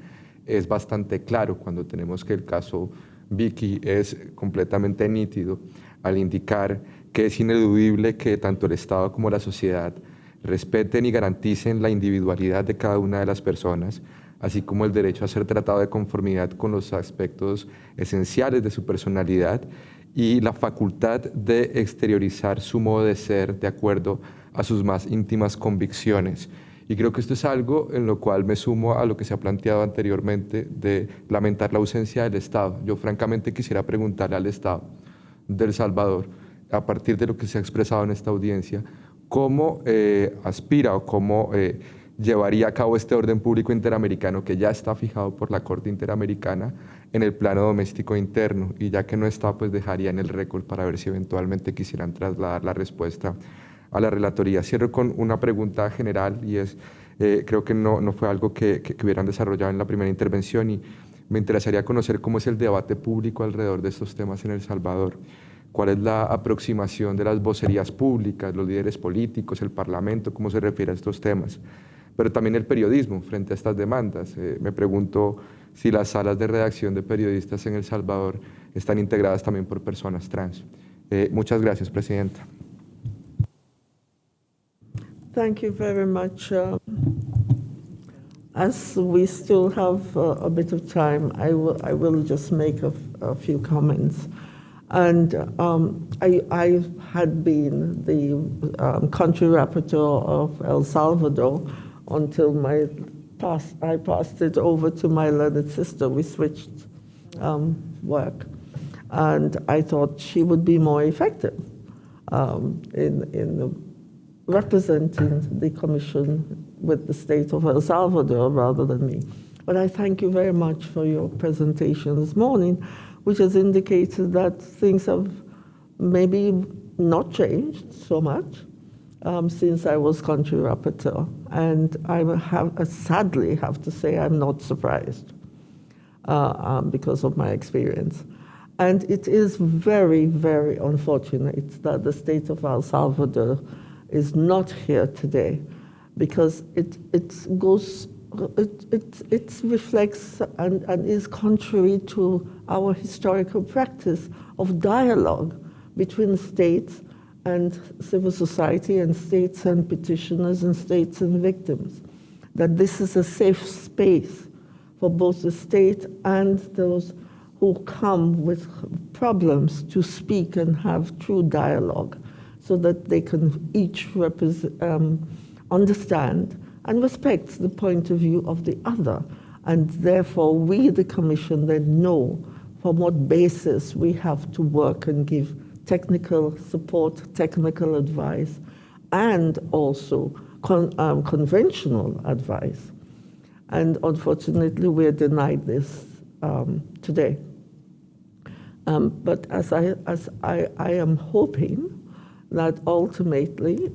es bastante claro cuando tenemos que el caso Vicky es completamente nítido al indicar que es ineludible que tanto el Estado como la sociedad respeten y garanticen la individualidad de cada una de las personas, así como el derecho a ser tratado de conformidad con los aspectos esenciales de su personalidad y la facultad de exteriorizar su modo de ser de acuerdo a sus más íntimas convicciones. Y creo que esto es algo en lo cual me sumo a lo que se ha planteado anteriormente de lamentar la ausencia del Estado. Yo francamente quisiera preguntarle al Estado de El Salvador, a partir de lo que se ha expresado en esta audiencia, cómo aspira o cómo llevaría a cabo este orden público interamericano que ya está fijado por la Corte Interamericana en el plano doméstico interno, y ya que no está, pues dejaría en el récord para ver si eventualmente quisieran trasladar la respuesta a la Relatoría. Cierro con una pregunta general y es, creo que no fue algo que hubieran desarrollado en la primera intervención, y me interesaría conocer cómo es el debate público alrededor de estos temas en El Salvador. ¿Cuál es la aproximación de las vocerías públicas, los líderes políticos, el Parlamento, cómo se refiere a estos temas? Pero también el periodismo frente a estas demandas. Me pregunto si las salas de redacción de periodistas en El Salvador están integradas también por personas trans. Muchas gracias, Presidenta. Thank you very much. As we still have a bit of time, I will just make a few comments. And I had been the country rapporteur of El Salvador until I passed it over to my learned sister. We switched work. And I thought she would be more effective in representing the Commission with the state of El Salvador rather than me. But I thank you very much for your presentation this morning, which has indicated that things have maybe not changed so much since I was country rapporteur. And I sadly have to say I'm not surprised because of my experience. And it is very, very unfortunate that the state of El Salvador is not here today, because it reflects and is contrary to our historical practice of dialogue between states and civil society, and states and petitioners, and states and victims. That this is a safe space for both the state and those who come with problems to speak and have true dialogue, so that they can each understand and respect the point of view of the other. And therefore, we, the Commission, then know from what basis we have to work and give technical support, technical advice, and also conventional advice. And unfortunately, we're denied this today. But as I am hoping that ultimately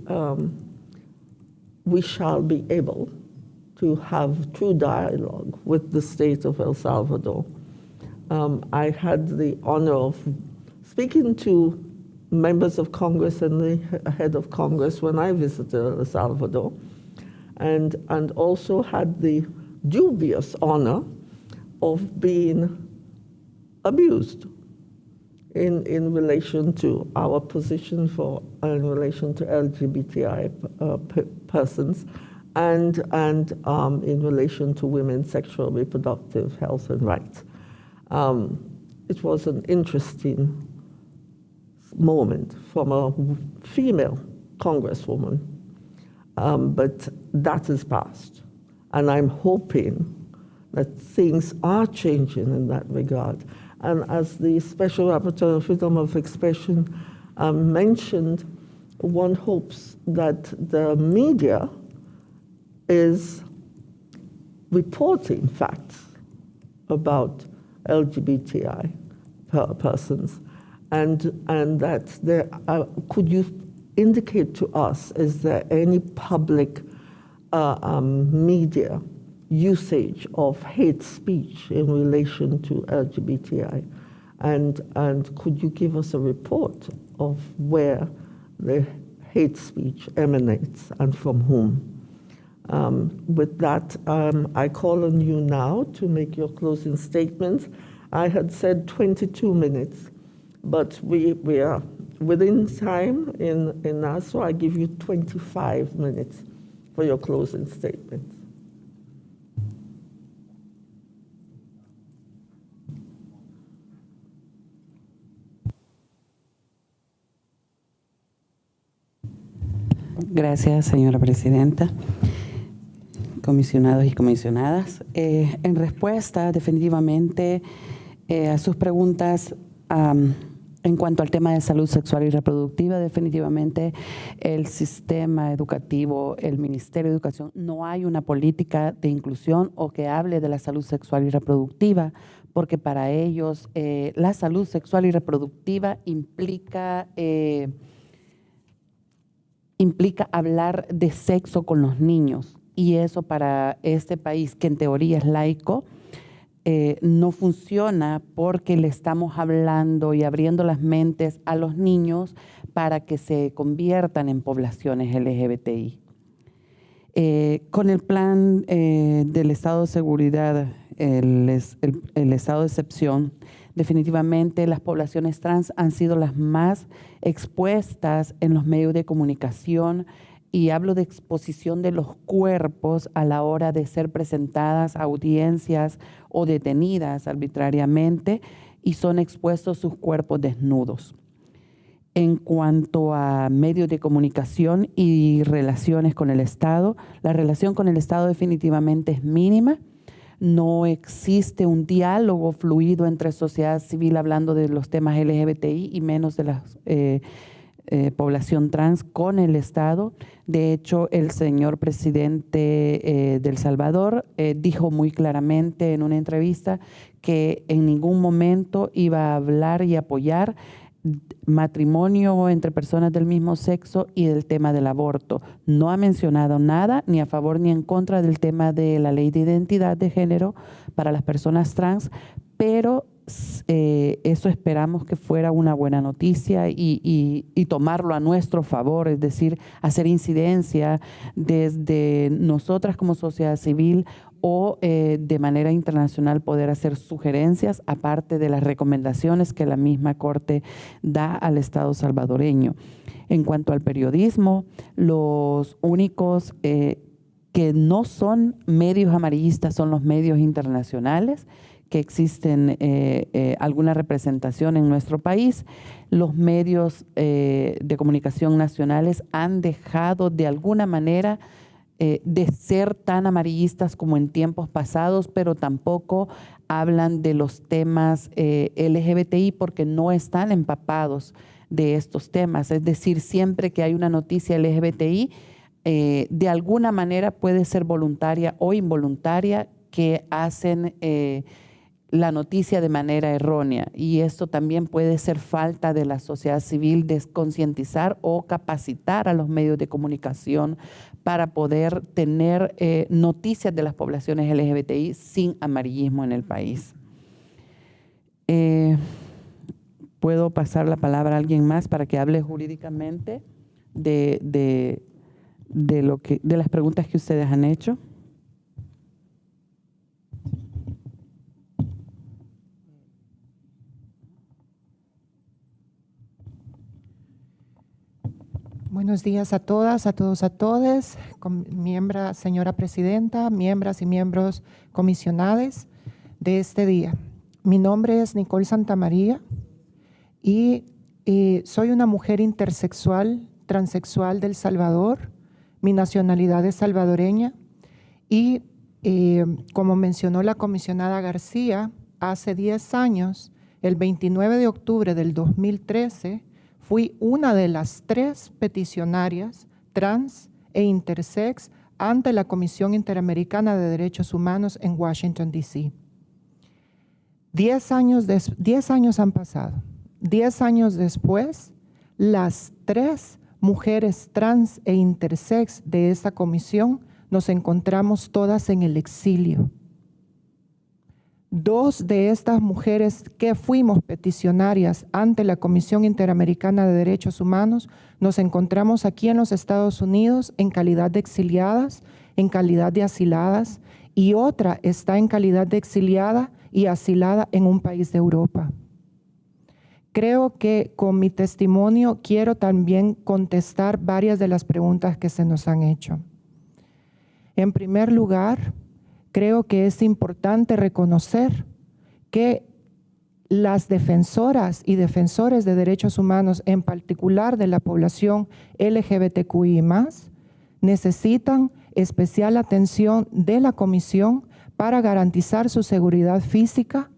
we shall be able to have true dialogue with the state of El Salvador. I had the honor of speaking to members of Congress and the head of Congress when I visited El Salvador, and also had the dubious honor of being abused in relation to our position in relation to LGBTI persons and in relation to women's sexual reproductive health and rights. It was an interesting moment from a female congresswoman, but that is past. And I'm hoping that things are changing in that regard. And as the Special Rapporteur on Freedom of Expression mentioned, one hopes that the media is reporting facts about LGBTI persons, and that there could you indicate to us, is there any public media usage of hate speech in relation to LGBTI? And could you give us a report of where the hate speech emanates and from whom? With that, I call on you now to make your closing statements. I had said 22 minutes, but we are within time in that, so I give you 25 minutes for your closing statements. Gracias, señora presidenta. Comisionados y comisionadas. En respuesta, definitivamente, a sus preguntas en cuanto al tema de salud sexual y reproductiva, definitivamente el sistema educativo, el Ministerio de Educación, no hay una política de inclusión o que hable de la salud sexual y reproductiva, porque para ellos la salud sexual y reproductiva implica hablar de sexo con los niños. Y eso para este país, que en teoría es laico, no funciona, porque le estamos hablando y abriendo las mentes a los niños para que se conviertan en poblaciones LGBTI. Con el plan del estado de seguridad, el estado de excepción, definitivamente las poblaciones trans han sido las más expuestas en los medios de comunicación, y hablo de exposición de los cuerpos a la hora de ser presentadas a audiencias o detenidas arbitrariamente, y son expuestos sus cuerpos desnudos. En cuanto a medios de comunicación y relaciones con el Estado, la relación con el Estado definitivamente es mínima. No existe un diálogo fluido entre sociedad civil hablando de los temas LGBTI y menos de la población trans con el Estado. De hecho, el señor presidente de El Salvador dijo muy claramente en una entrevista que en ningún momento iba a hablar y apoyar matrimonio entre personas del mismo sexo y el tema del aborto. No ha mencionado nada ni a favor ni en contra del tema de la ley de identidad de género para las personas trans, pero eso esperamos que fuera una buena noticia y tomarlo a nuestro favor, es decir, hacer incidencia desde nosotras como sociedad civil o de manera internacional poder hacer sugerencias, aparte de las recomendaciones que la misma Corte da al Estado salvadoreño. En cuanto al periodismo, los únicos que no son medios amarillistas son los medios internacionales, que existen alguna representación en nuestro país. Los medios de comunicación nacionales han dejado de alguna manera de ser tan amarillistas como en tiempos pasados, pero tampoco hablan de los temas LGBTI porque no están empapados de estos temas. Es decir, siempre que hay una noticia LGBTI, de alguna manera puede ser voluntaria o involuntaria, que hacen la noticia de manera errónea, y esto también puede ser falta de la sociedad civil de concientizar o capacitar a los medios de comunicación para poder tener noticias de las poblaciones LGBTI sin amarillismo en el país. ¿Puedo pasar la palabra a alguien más para que hable jurídicamente de las preguntas que ustedes han hecho? Buenos días a todas, a todos, a todes, señora presidenta, miembros y miembros comisionados de este día. Mi nombre es Nicole Santamaría y soy una mujer intersexual, transexual del Salvador. Mi nacionalidad es salvadoreña y como mencionó la comisionada García, hace 10 años, el 29 de octubre del 2013, fui una de las 3 peticionarias trans e intersex ante la Comisión Interamericana de Derechos Humanos en Washington, D.C. 10 años han pasado. 10 años después, las 3 mujeres trans e intersex de esa comisión nos encontramos todas en el exilio. 2 de estas mujeres que fuimos peticionarias ante la Comisión Interamericana de Derechos Humanos nos encontramos aquí en los Estados Unidos en calidad de exiliadas, en calidad de asiladas, y otra está en calidad de exiliada y asilada en un país de Europa. Creo que con mi testimonio quiero también contestar varias de las preguntas que se nos han hecho. En primer lugar, creo que es importante reconocer que las defensoras y defensores de derechos humanos, en particular de la población LGBTQI+, necesitan especial atención de la Comisión para garantizar su seguridad física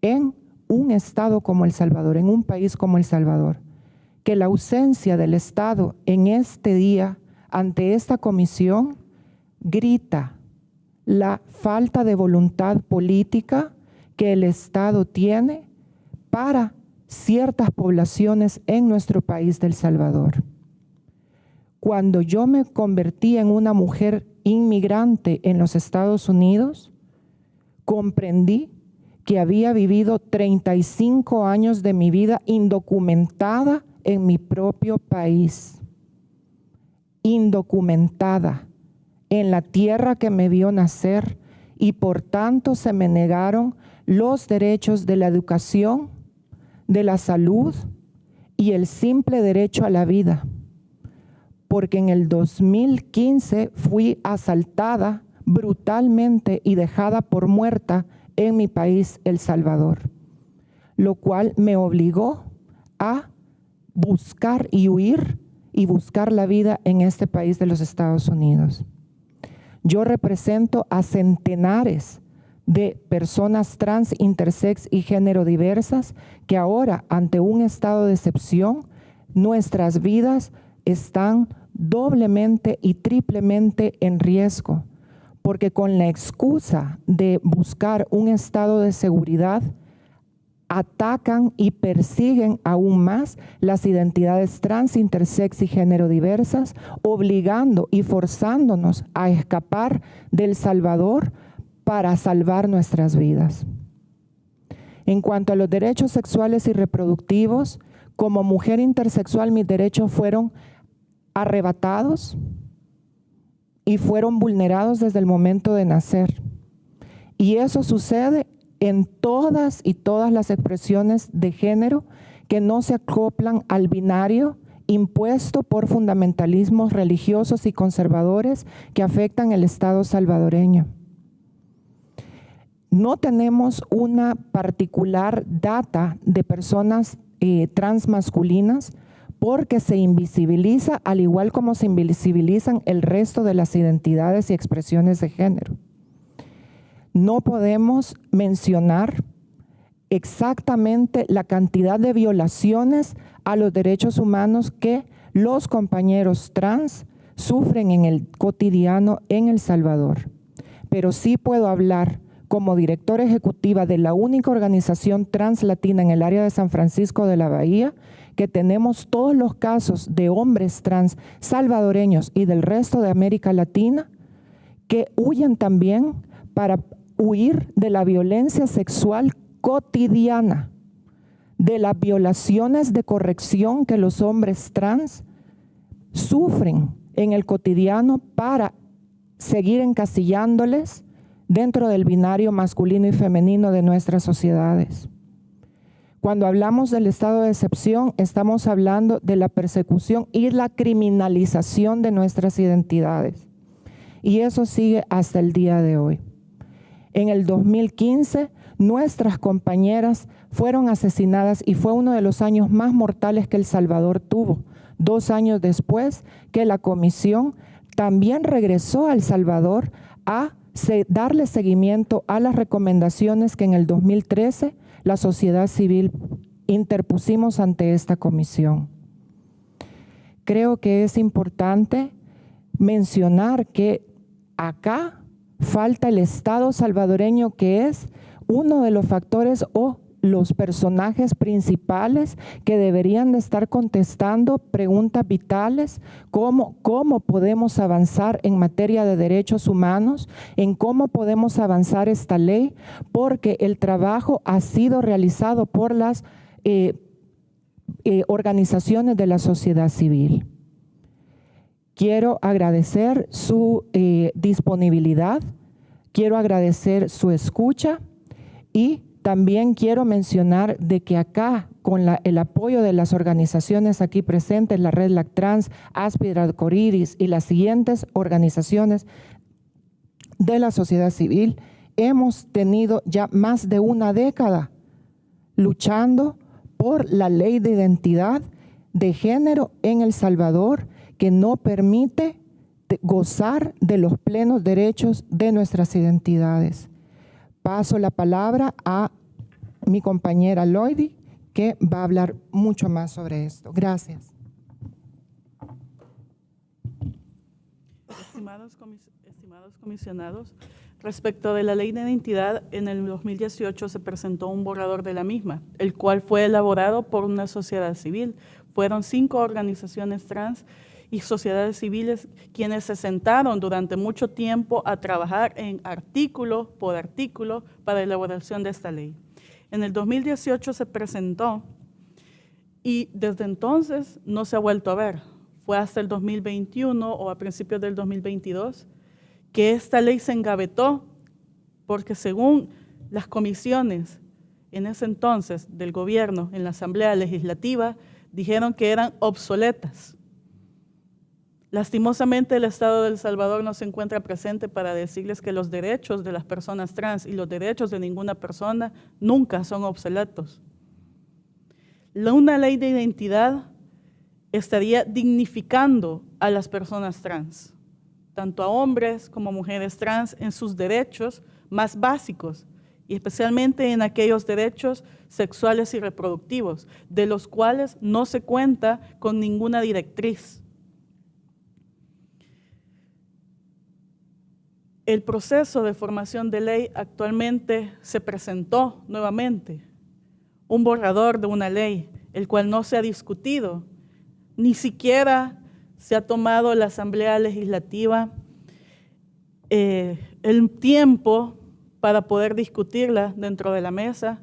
en un Estado como El Salvador, en un país como El Salvador. Que la ausencia del Estado en este día ante esta comisión grita la falta de voluntad política que el Estado tiene para ciertas poblaciones en nuestro país de El Salvador. Cuando yo me convertí en una mujer inmigrante en los Estados Unidos, comprendí que había vivido 35 años de mi vida indocumentada en mi propio país. Indocumentada en la tierra que me vio nacer, y por tanto se me negaron los derechos de la educación, de la salud y el simple derecho a la vida. Porque en el 2015 fui asaltada brutalmente y dejada por muerta en mi país, El Salvador, lo cual me obligó a buscar y huir y buscar la vida en este país de los Estados Unidos. Yo represento a centenares de personas trans, intersex y género diversas que ahora, ante un estado de excepción, nuestras vidas están doblemente y triplemente en riesgo, porque con la excusa de buscar un estado de seguridad, atacan y persiguen aún más las identidades trans, intersex y género diversas, obligando y forzándonos a escapar del Salvador para salvar nuestras vidas. En cuanto a los derechos sexuales y reproductivos, como mujer intersexual mis derechos fueron arrebatados y fueron vulnerados desde el momento de nacer. Y eso sucede en todas las expresiones de género que no se acoplan al binario impuesto por fundamentalismos religiosos y conservadores que afectan el Estado salvadoreño. No tenemos una particular data de personas transmasculinas porque se invisibiliza, al igual como se invisibilizan el resto de las identidades y expresiones de género. No podemos mencionar exactamente la cantidad de violaciones a los derechos humanos que los compañeros trans sufren en el cotidiano en El Salvador. Pero sí puedo hablar como directora ejecutiva de la única organización translatina en el área de San Francisco de la Bahía, que tenemos todos los casos de hombres trans salvadoreños y del resto de América Latina que huyen también para huir de la violencia sexual cotidiana, de las violaciones de corrección que los hombres trans sufren en el cotidiano para seguir encasillándoles dentro del binario masculino y femenino de nuestras sociedades. Cuando hablamos del estado de excepción, estamos hablando de la persecución y la criminalización de nuestras identidades. Y eso sigue hasta el día de hoy. En el 2015, nuestras compañeras fueron asesinadas y fue uno de los años más mortales que El Salvador tuvo. 2 años después que la comisión también regresó a El Salvador a darle seguimiento a las recomendaciones que en el 2013 la sociedad civil interpusimos ante esta comisión. Creo que es importante mencionar que acá falta el Estado salvadoreño, que es uno de los factores o los personajes principales que deberían de estar contestando preguntas vitales, cómo podemos avanzar en materia de derechos humanos, en cómo podemos avanzar esta ley, porque el trabajo ha sido realizado por las organizaciones de la sociedad civil. Quiero agradecer su disponibilidad, quiero agradecer su escucha y también quiero mencionar de que acá, con el apoyo de las organizaciones aquí presentes, la Red Lactrans, Áspide Arcoiris y las siguientes organizaciones de la sociedad civil, hemos tenido ya más de una década luchando por la ley de identidad de género en El Salvador, que no permite gozar de los plenos derechos de nuestras identidades. Paso la palabra a mi compañera Loidi, que va a hablar mucho más sobre esto. Gracias. Estimados comisionados, respecto de la ley de identidad, en el 2018 se presentó un borrador de la misma, el cual fue elaborado por una sociedad civil. Fueron 5 organizaciones trans y sociedades civiles quienes se sentaron durante mucho tiempo a trabajar en artículo por artículo para la elaboración de esta ley. En el 2018 se presentó y desde entonces no se ha vuelto a ver. Fue hasta el 2021 o a principios del 2022 que esta ley se engavetó porque según las comisiones en ese entonces del gobierno en la Asamblea Legislativa dijeron que eran obsoletas. Lastimosamente, el Estado de El Salvador no se encuentra presente para decirles que los derechos de las personas trans y los derechos de ninguna persona nunca son obsoletos. Una ley de identidad estaría dignificando a las personas trans, tanto a hombres como mujeres trans, en sus derechos más básicos, y especialmente en aquellos derechos sexuales y reproductivos, de los cuales no se cuenta con ninguna directriz. El proceso de formación de ley actualmente se presentó nuevamente, un borrador de una ley, el cual no se ha discutido, ni siquiera se ha tomado la Asamblea Legislativa el tiempo para poder discutirla dentro de la mesa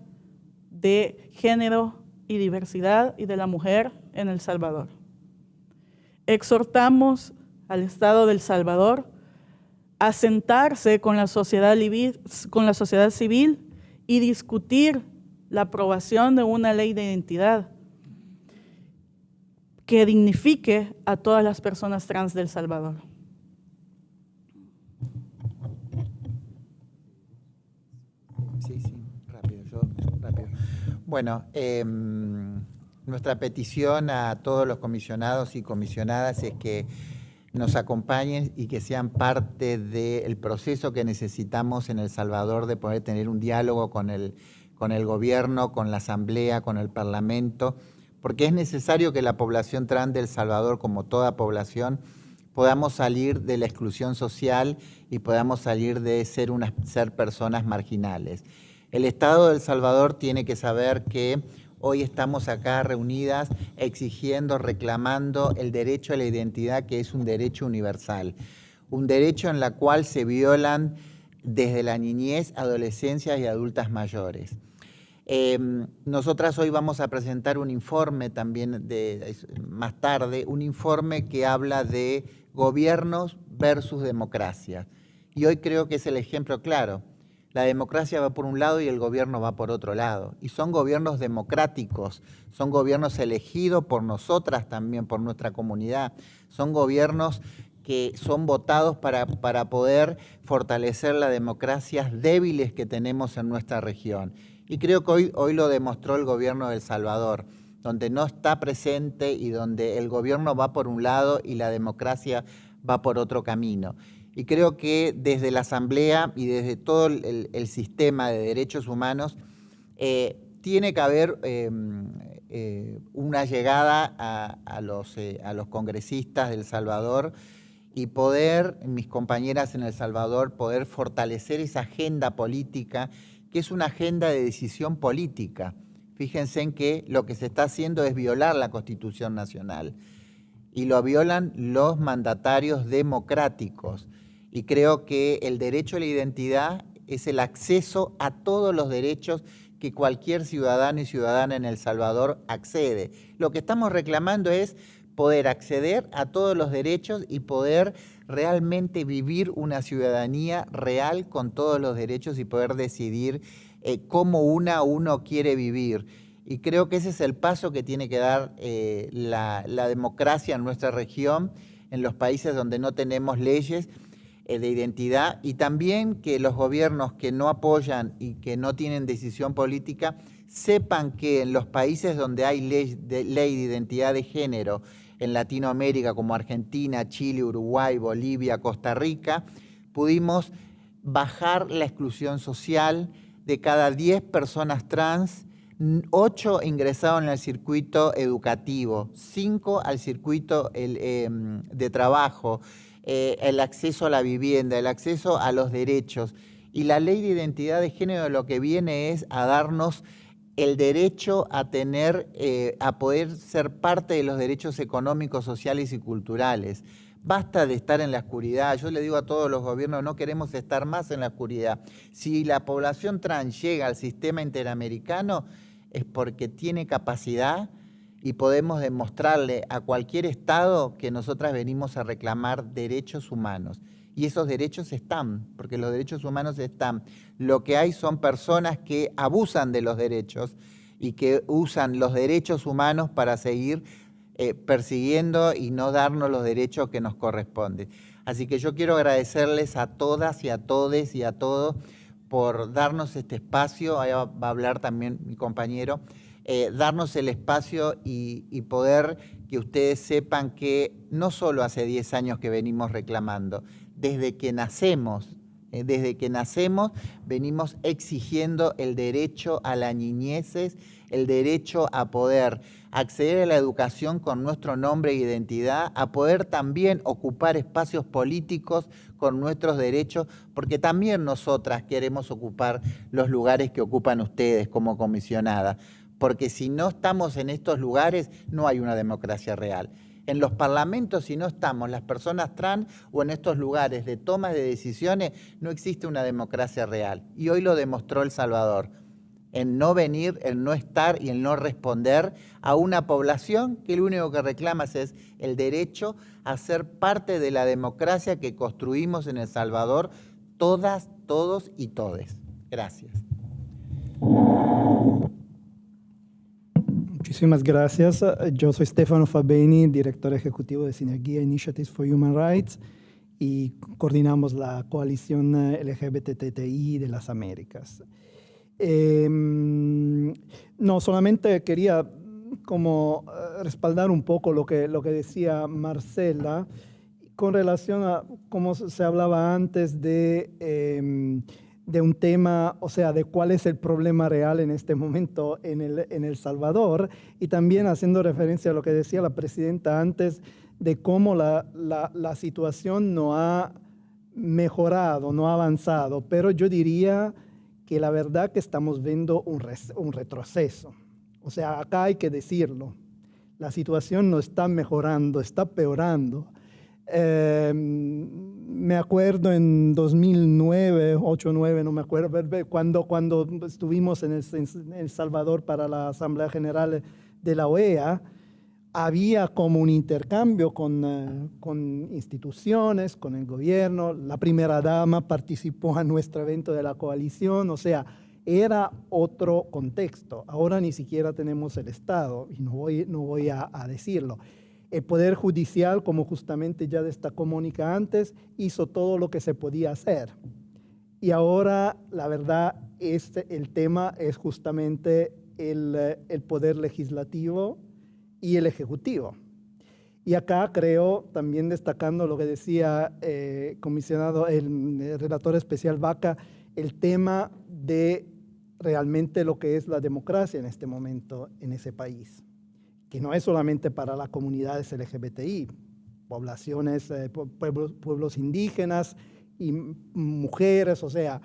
de género y diversidad y de la mujer en El Salvador. Exhortamos al Estado de El Salvador a sentarse con la sociedad civil y discutir la aprobación de una ley de identidad que dignifique a todas las personas trans de El Salvador. Sí, rápido. Bueno, nuestra petición a todos los comisionados y comisionadas es que nos acompañen y que sean parte del proceso que necesitamos en El Salvador de poder tener un diálogo con el gobierno, con la Asamblea, con el Parlamento, porque es necesario que la población trans de El Salvador, como toda población, podamos salir de la exclusión social y podamos salir de ser personas marginales. El Estado de El Salvador tiene que saber que hoy estamos acá reunidas exigiendo, reclamando el derecho a la identidad, que es un derecho universal, un derecho en el cual se violan desde la niñez, adolescencia y adultas mayores. Nosotras hoy vamos a presentar un informe también más tarde, un informe que habla de gobiernos versus democracia. Y hoy creo que es el ejemplo claro. La democracia va por un lado y el gobierno va por otro lado. Y son gobiernos democráticos, son gobiernos elegidos por nosotras también, por nuestra comunidad. Son gobiernos que son votados para poder fortalecer las democracias débiles que tenemos en nuestra región. Y creo que hoy lo demostró el gobierno de El Salvador, donde no está presente y donde el gobierno va por un lado y la democracia va por otro camino. Y creo que desde la Asamblea y desde todo el sistema de derechos humanos tiene que haber una llegada a los congresistas de El Salvador y poder, mis compañeras en El Salvador, poder fortalecer esa agenda política, que es una agenda de decisión política. Fíjense en que lo que se está haciendo es violar la Constitución Nacional y lo violan los mandatarios democráticos. Y creo que el derecho a la identidad es el acceso a todos los derechos que cualquier ciudadano y ciudadana en El Salvador accede. Lo que estamos reclamando es poder acceder a todos los derechos y poder realmente vivir una ciudadanía real con todos los derechos y poder decidir cómo uno quiere vivir. Y creo que ese es el paso que tiene que dar la democracia en nuestra región, en los países donde no tenemos leyes de identidad, y también que los gobiernos que no apoyan y que no tienen decisión política sepan que en los países donde hay ley de identidad de género, en Latinoamérica como Argentina, Chile, Uruguay, Bolivia, Costa Rica, pudimos bajar la exclusión social. De cada 10 personas trans, 8 ingresaron al circuito educativo, 5 al circuito de trabajo, el acceso a la vivienda, el acceso a los derechos. Y la ley de identidad de género lo que viene es a darnos el derecho a poder ser parte de los derechos económicos, sociales y culturales. Basta de estar en la oscuridad. Yo le digo a todos los gobiernos, no queremos estar más en la oscuridad. Si la población trans llega al sistema interamericano es porque tiene capacidad y podemos demostrarle a cualquier Estado que nosotras venimos a reclamar derechos humanos. Y esos derechos están, porque los derechos humanos están. Lo que hay son personas que abusan de los derechos y que usan los derechos humanos para seguir persiguiendo y no darnos los derechos que nos corresponden. Así que yo quiero agradecerles a todas y a todes y a todos por darnos este espacio. Ahí va a hablar también mi compañero. Darnos el espacio y poder que ustedes sepan que no solo hace 10 años que venimos reclamando, desde que nacemos venimos exigiendo el derecho a la niñez, el derecho a poder acceder a la educación con nuestro nombre e identidad, a poder también ocupar espacios políticos con nuestros derechos, porque también nosotras queremos ocupar los lugares que ocupan ustedes como comisionadas, porque si no estamos en estos lugares no hay una democracia real. En los parlamentos, si no estamos las personas trans o en estos lugares de toma de decisiones, no existe una democracia real. Y hoy lo demostró El Salvador, en no venir, el no estar y el no responder a una población que lo único que reclama es el derecho a ser parte de la democracia que construimos en El Salvador, todas, todos y todes. Gracias. Muchísimas gracias. Yo soy Stefano Fabeni, director ejecutivo de Sinergia Initiatives for Human Rights, y coordinamos la coalición LGBTTI de las Américas. No, solamente quería como respaldar un poco lo que decía Marcela con relación a cómo se hablaba antes de un tema, o sea, de cuál es el problema real en este momento en El Salvador, y también haciendo referencia a lo que decía la presidenta antes de cómo la situación no ha mejorado, no ha avanzado, pero yo diría que la verdad que estamos viendo un retroceso. O sea, acá hay que decirlo. La situación no está mejorando, está peorando. Me acuerdo en 2009, 8, 9, no me acuerdo, cuando estuvimos en El Salvador para la Asamblea General de la OEA, había como un intercambio con instituciones, con el gobierno. La primera dama participó en nuestro evento de la coalición, o sea, era otro contexto. Ahora ni siquiera tenemos el Estado, y no voy a decirlo. El Poder Judicial, como justamente ya destacó Mónica antes, hizo todo lo que se podía hacer. Y ahora, la verdad, el tema es justamente el Poder Legislativo y el Ejecutivo. Y acá creo, también destacando lo que decía comisionado, el relator especial Vaca, el tema de realmente lo que es la democracia en este momento en ese país, que no es solamente para las comunidades LGBTI, poblaciones, pueblos indígenas y mujeres, o sea,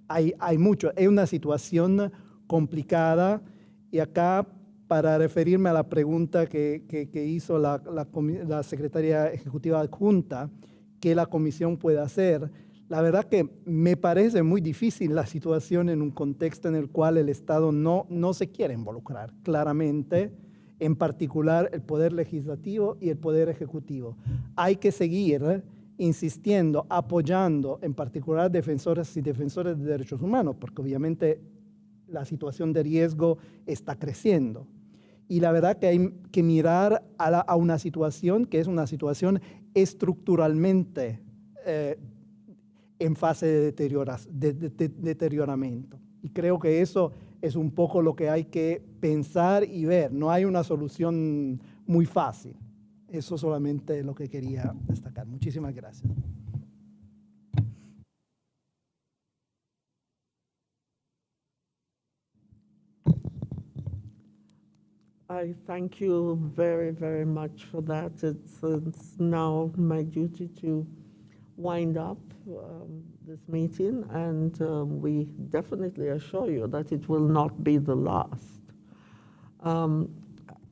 hay mucho. Es una situación complicada y acá, para referirme a la pregunta que hizo la secretaria ejecutiva adjunta, ¿qué la comisión puede hacer? La verdad que me parece muy difícil la situación en un contexto en el cual el Estado no se quiere involucrar claramente, en particular el Poder Legislativo y el Poder Ejecutivo. Hay que seguir insistiendo, apoyando en particular defensoras y defensores de derechos humanos, porque obviamente la situación de riesgo está creciendo. Y la verdad que hay que mirar a una situación que es una situación estructuralmente en fase de deterioramiento. Y creo que eso es un poco lo que hay que pensar y ver. No hay una solución muy fácil. Eso solamente es lo que quería destacar. Muchísimas gracias. I thank you very, very much for that. It's now my duty to wind up this meeting, and we definitely assure you that it will not be the last.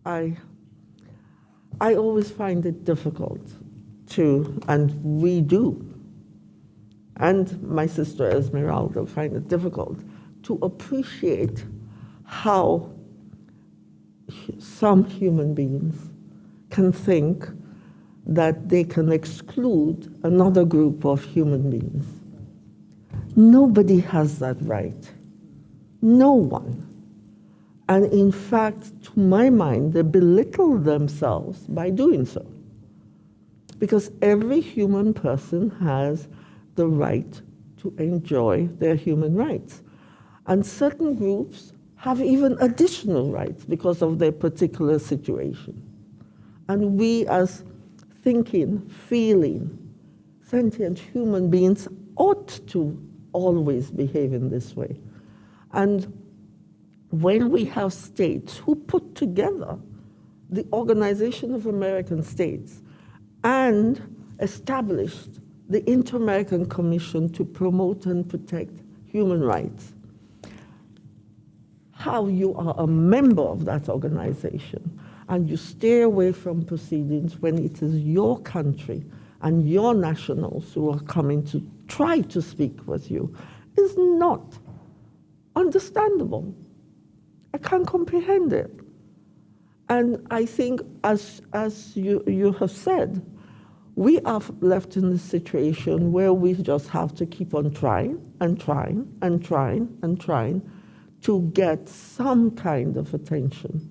I always find it difficult and we do, and my sister Esmeralda find it difficult to appreciate how some human beings can think that they can exclude another group of human beings. Nobody has that right. No one. And in fact, to my mind, they belittle themselves by doing so. Because every human person has the right to enjoy their human rights. And certain groups have even additional rights because of their particular situation. And we as thinking, feeling, sentient human beings ought to always behave in this way. And when we have states who put together the Organization of American States and established the Inter-American Commission to promote and protect human rights, how you are a member of that organization and you stay away from proceedings when it is your country and your nationals who are coming to try to speak with you is not understandable. I can't comprehend it. And I think, as you have said, we are left in this situation where we just have to keep on trying and trying and trying and trying to get some kind of attention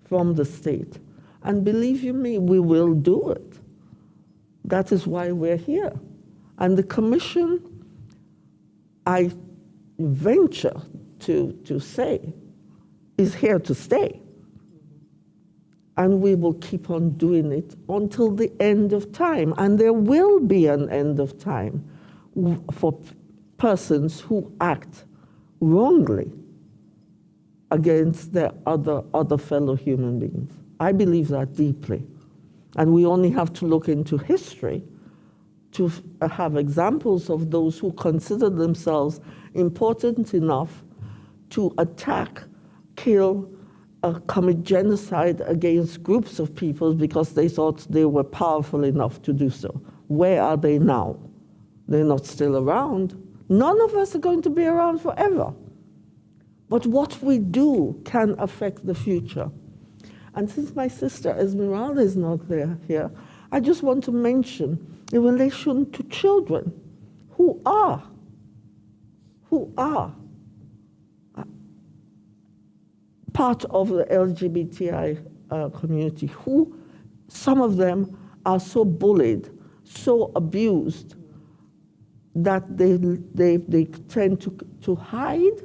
from the state. And believe you me, we will do it. That is why we're here. And the commission, I venture to say, is here to stay. And we will keep on doing it until the end of time. And there will be an end of time for persons who act wrongly against their other fellow human beings. I believe that deeply. And we only have to look into history to have examples of those who consider themselves important enough to attack, kill, commit genocide against groups of people because they thought they were powerful enough to do so. Where are they now? They're not still around. None of us are going to be around forever. But what we do can affect the future. And since my sister Esmeralda is not here, I just want to mention in relation to children who are part of the LGBTI community, who some of them are so bullied, so abused, that they tend to hide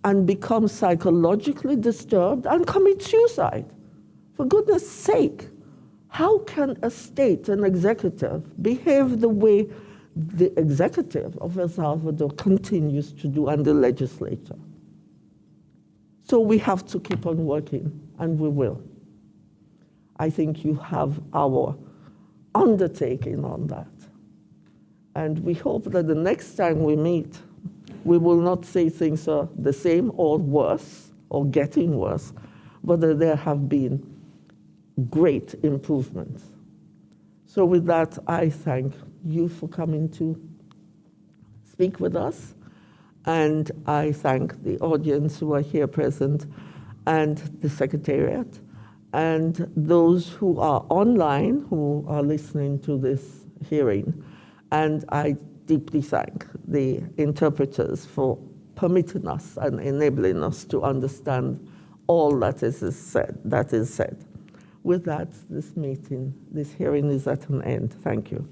and become psychologically disturbed and commit suicide. For goodness sake, how can a state, an executive, behave the way the executive of El Salvador continues to do and the legislature? So we have to keep on working, and we will. I think you have our undertaking on that. And we hope that the next time we meet, we will not say things are the same or worse or getting worse, but that there have been great improvements. So with that, I thank you for coming to speak with us. And I thank the audience who are here present and the Secretariat and those who are online who are listening to this hearing. And I deeply thank the interpreters for permitting us and enabling us to understand all that is said. With that, this hearing is at an end. Thank you.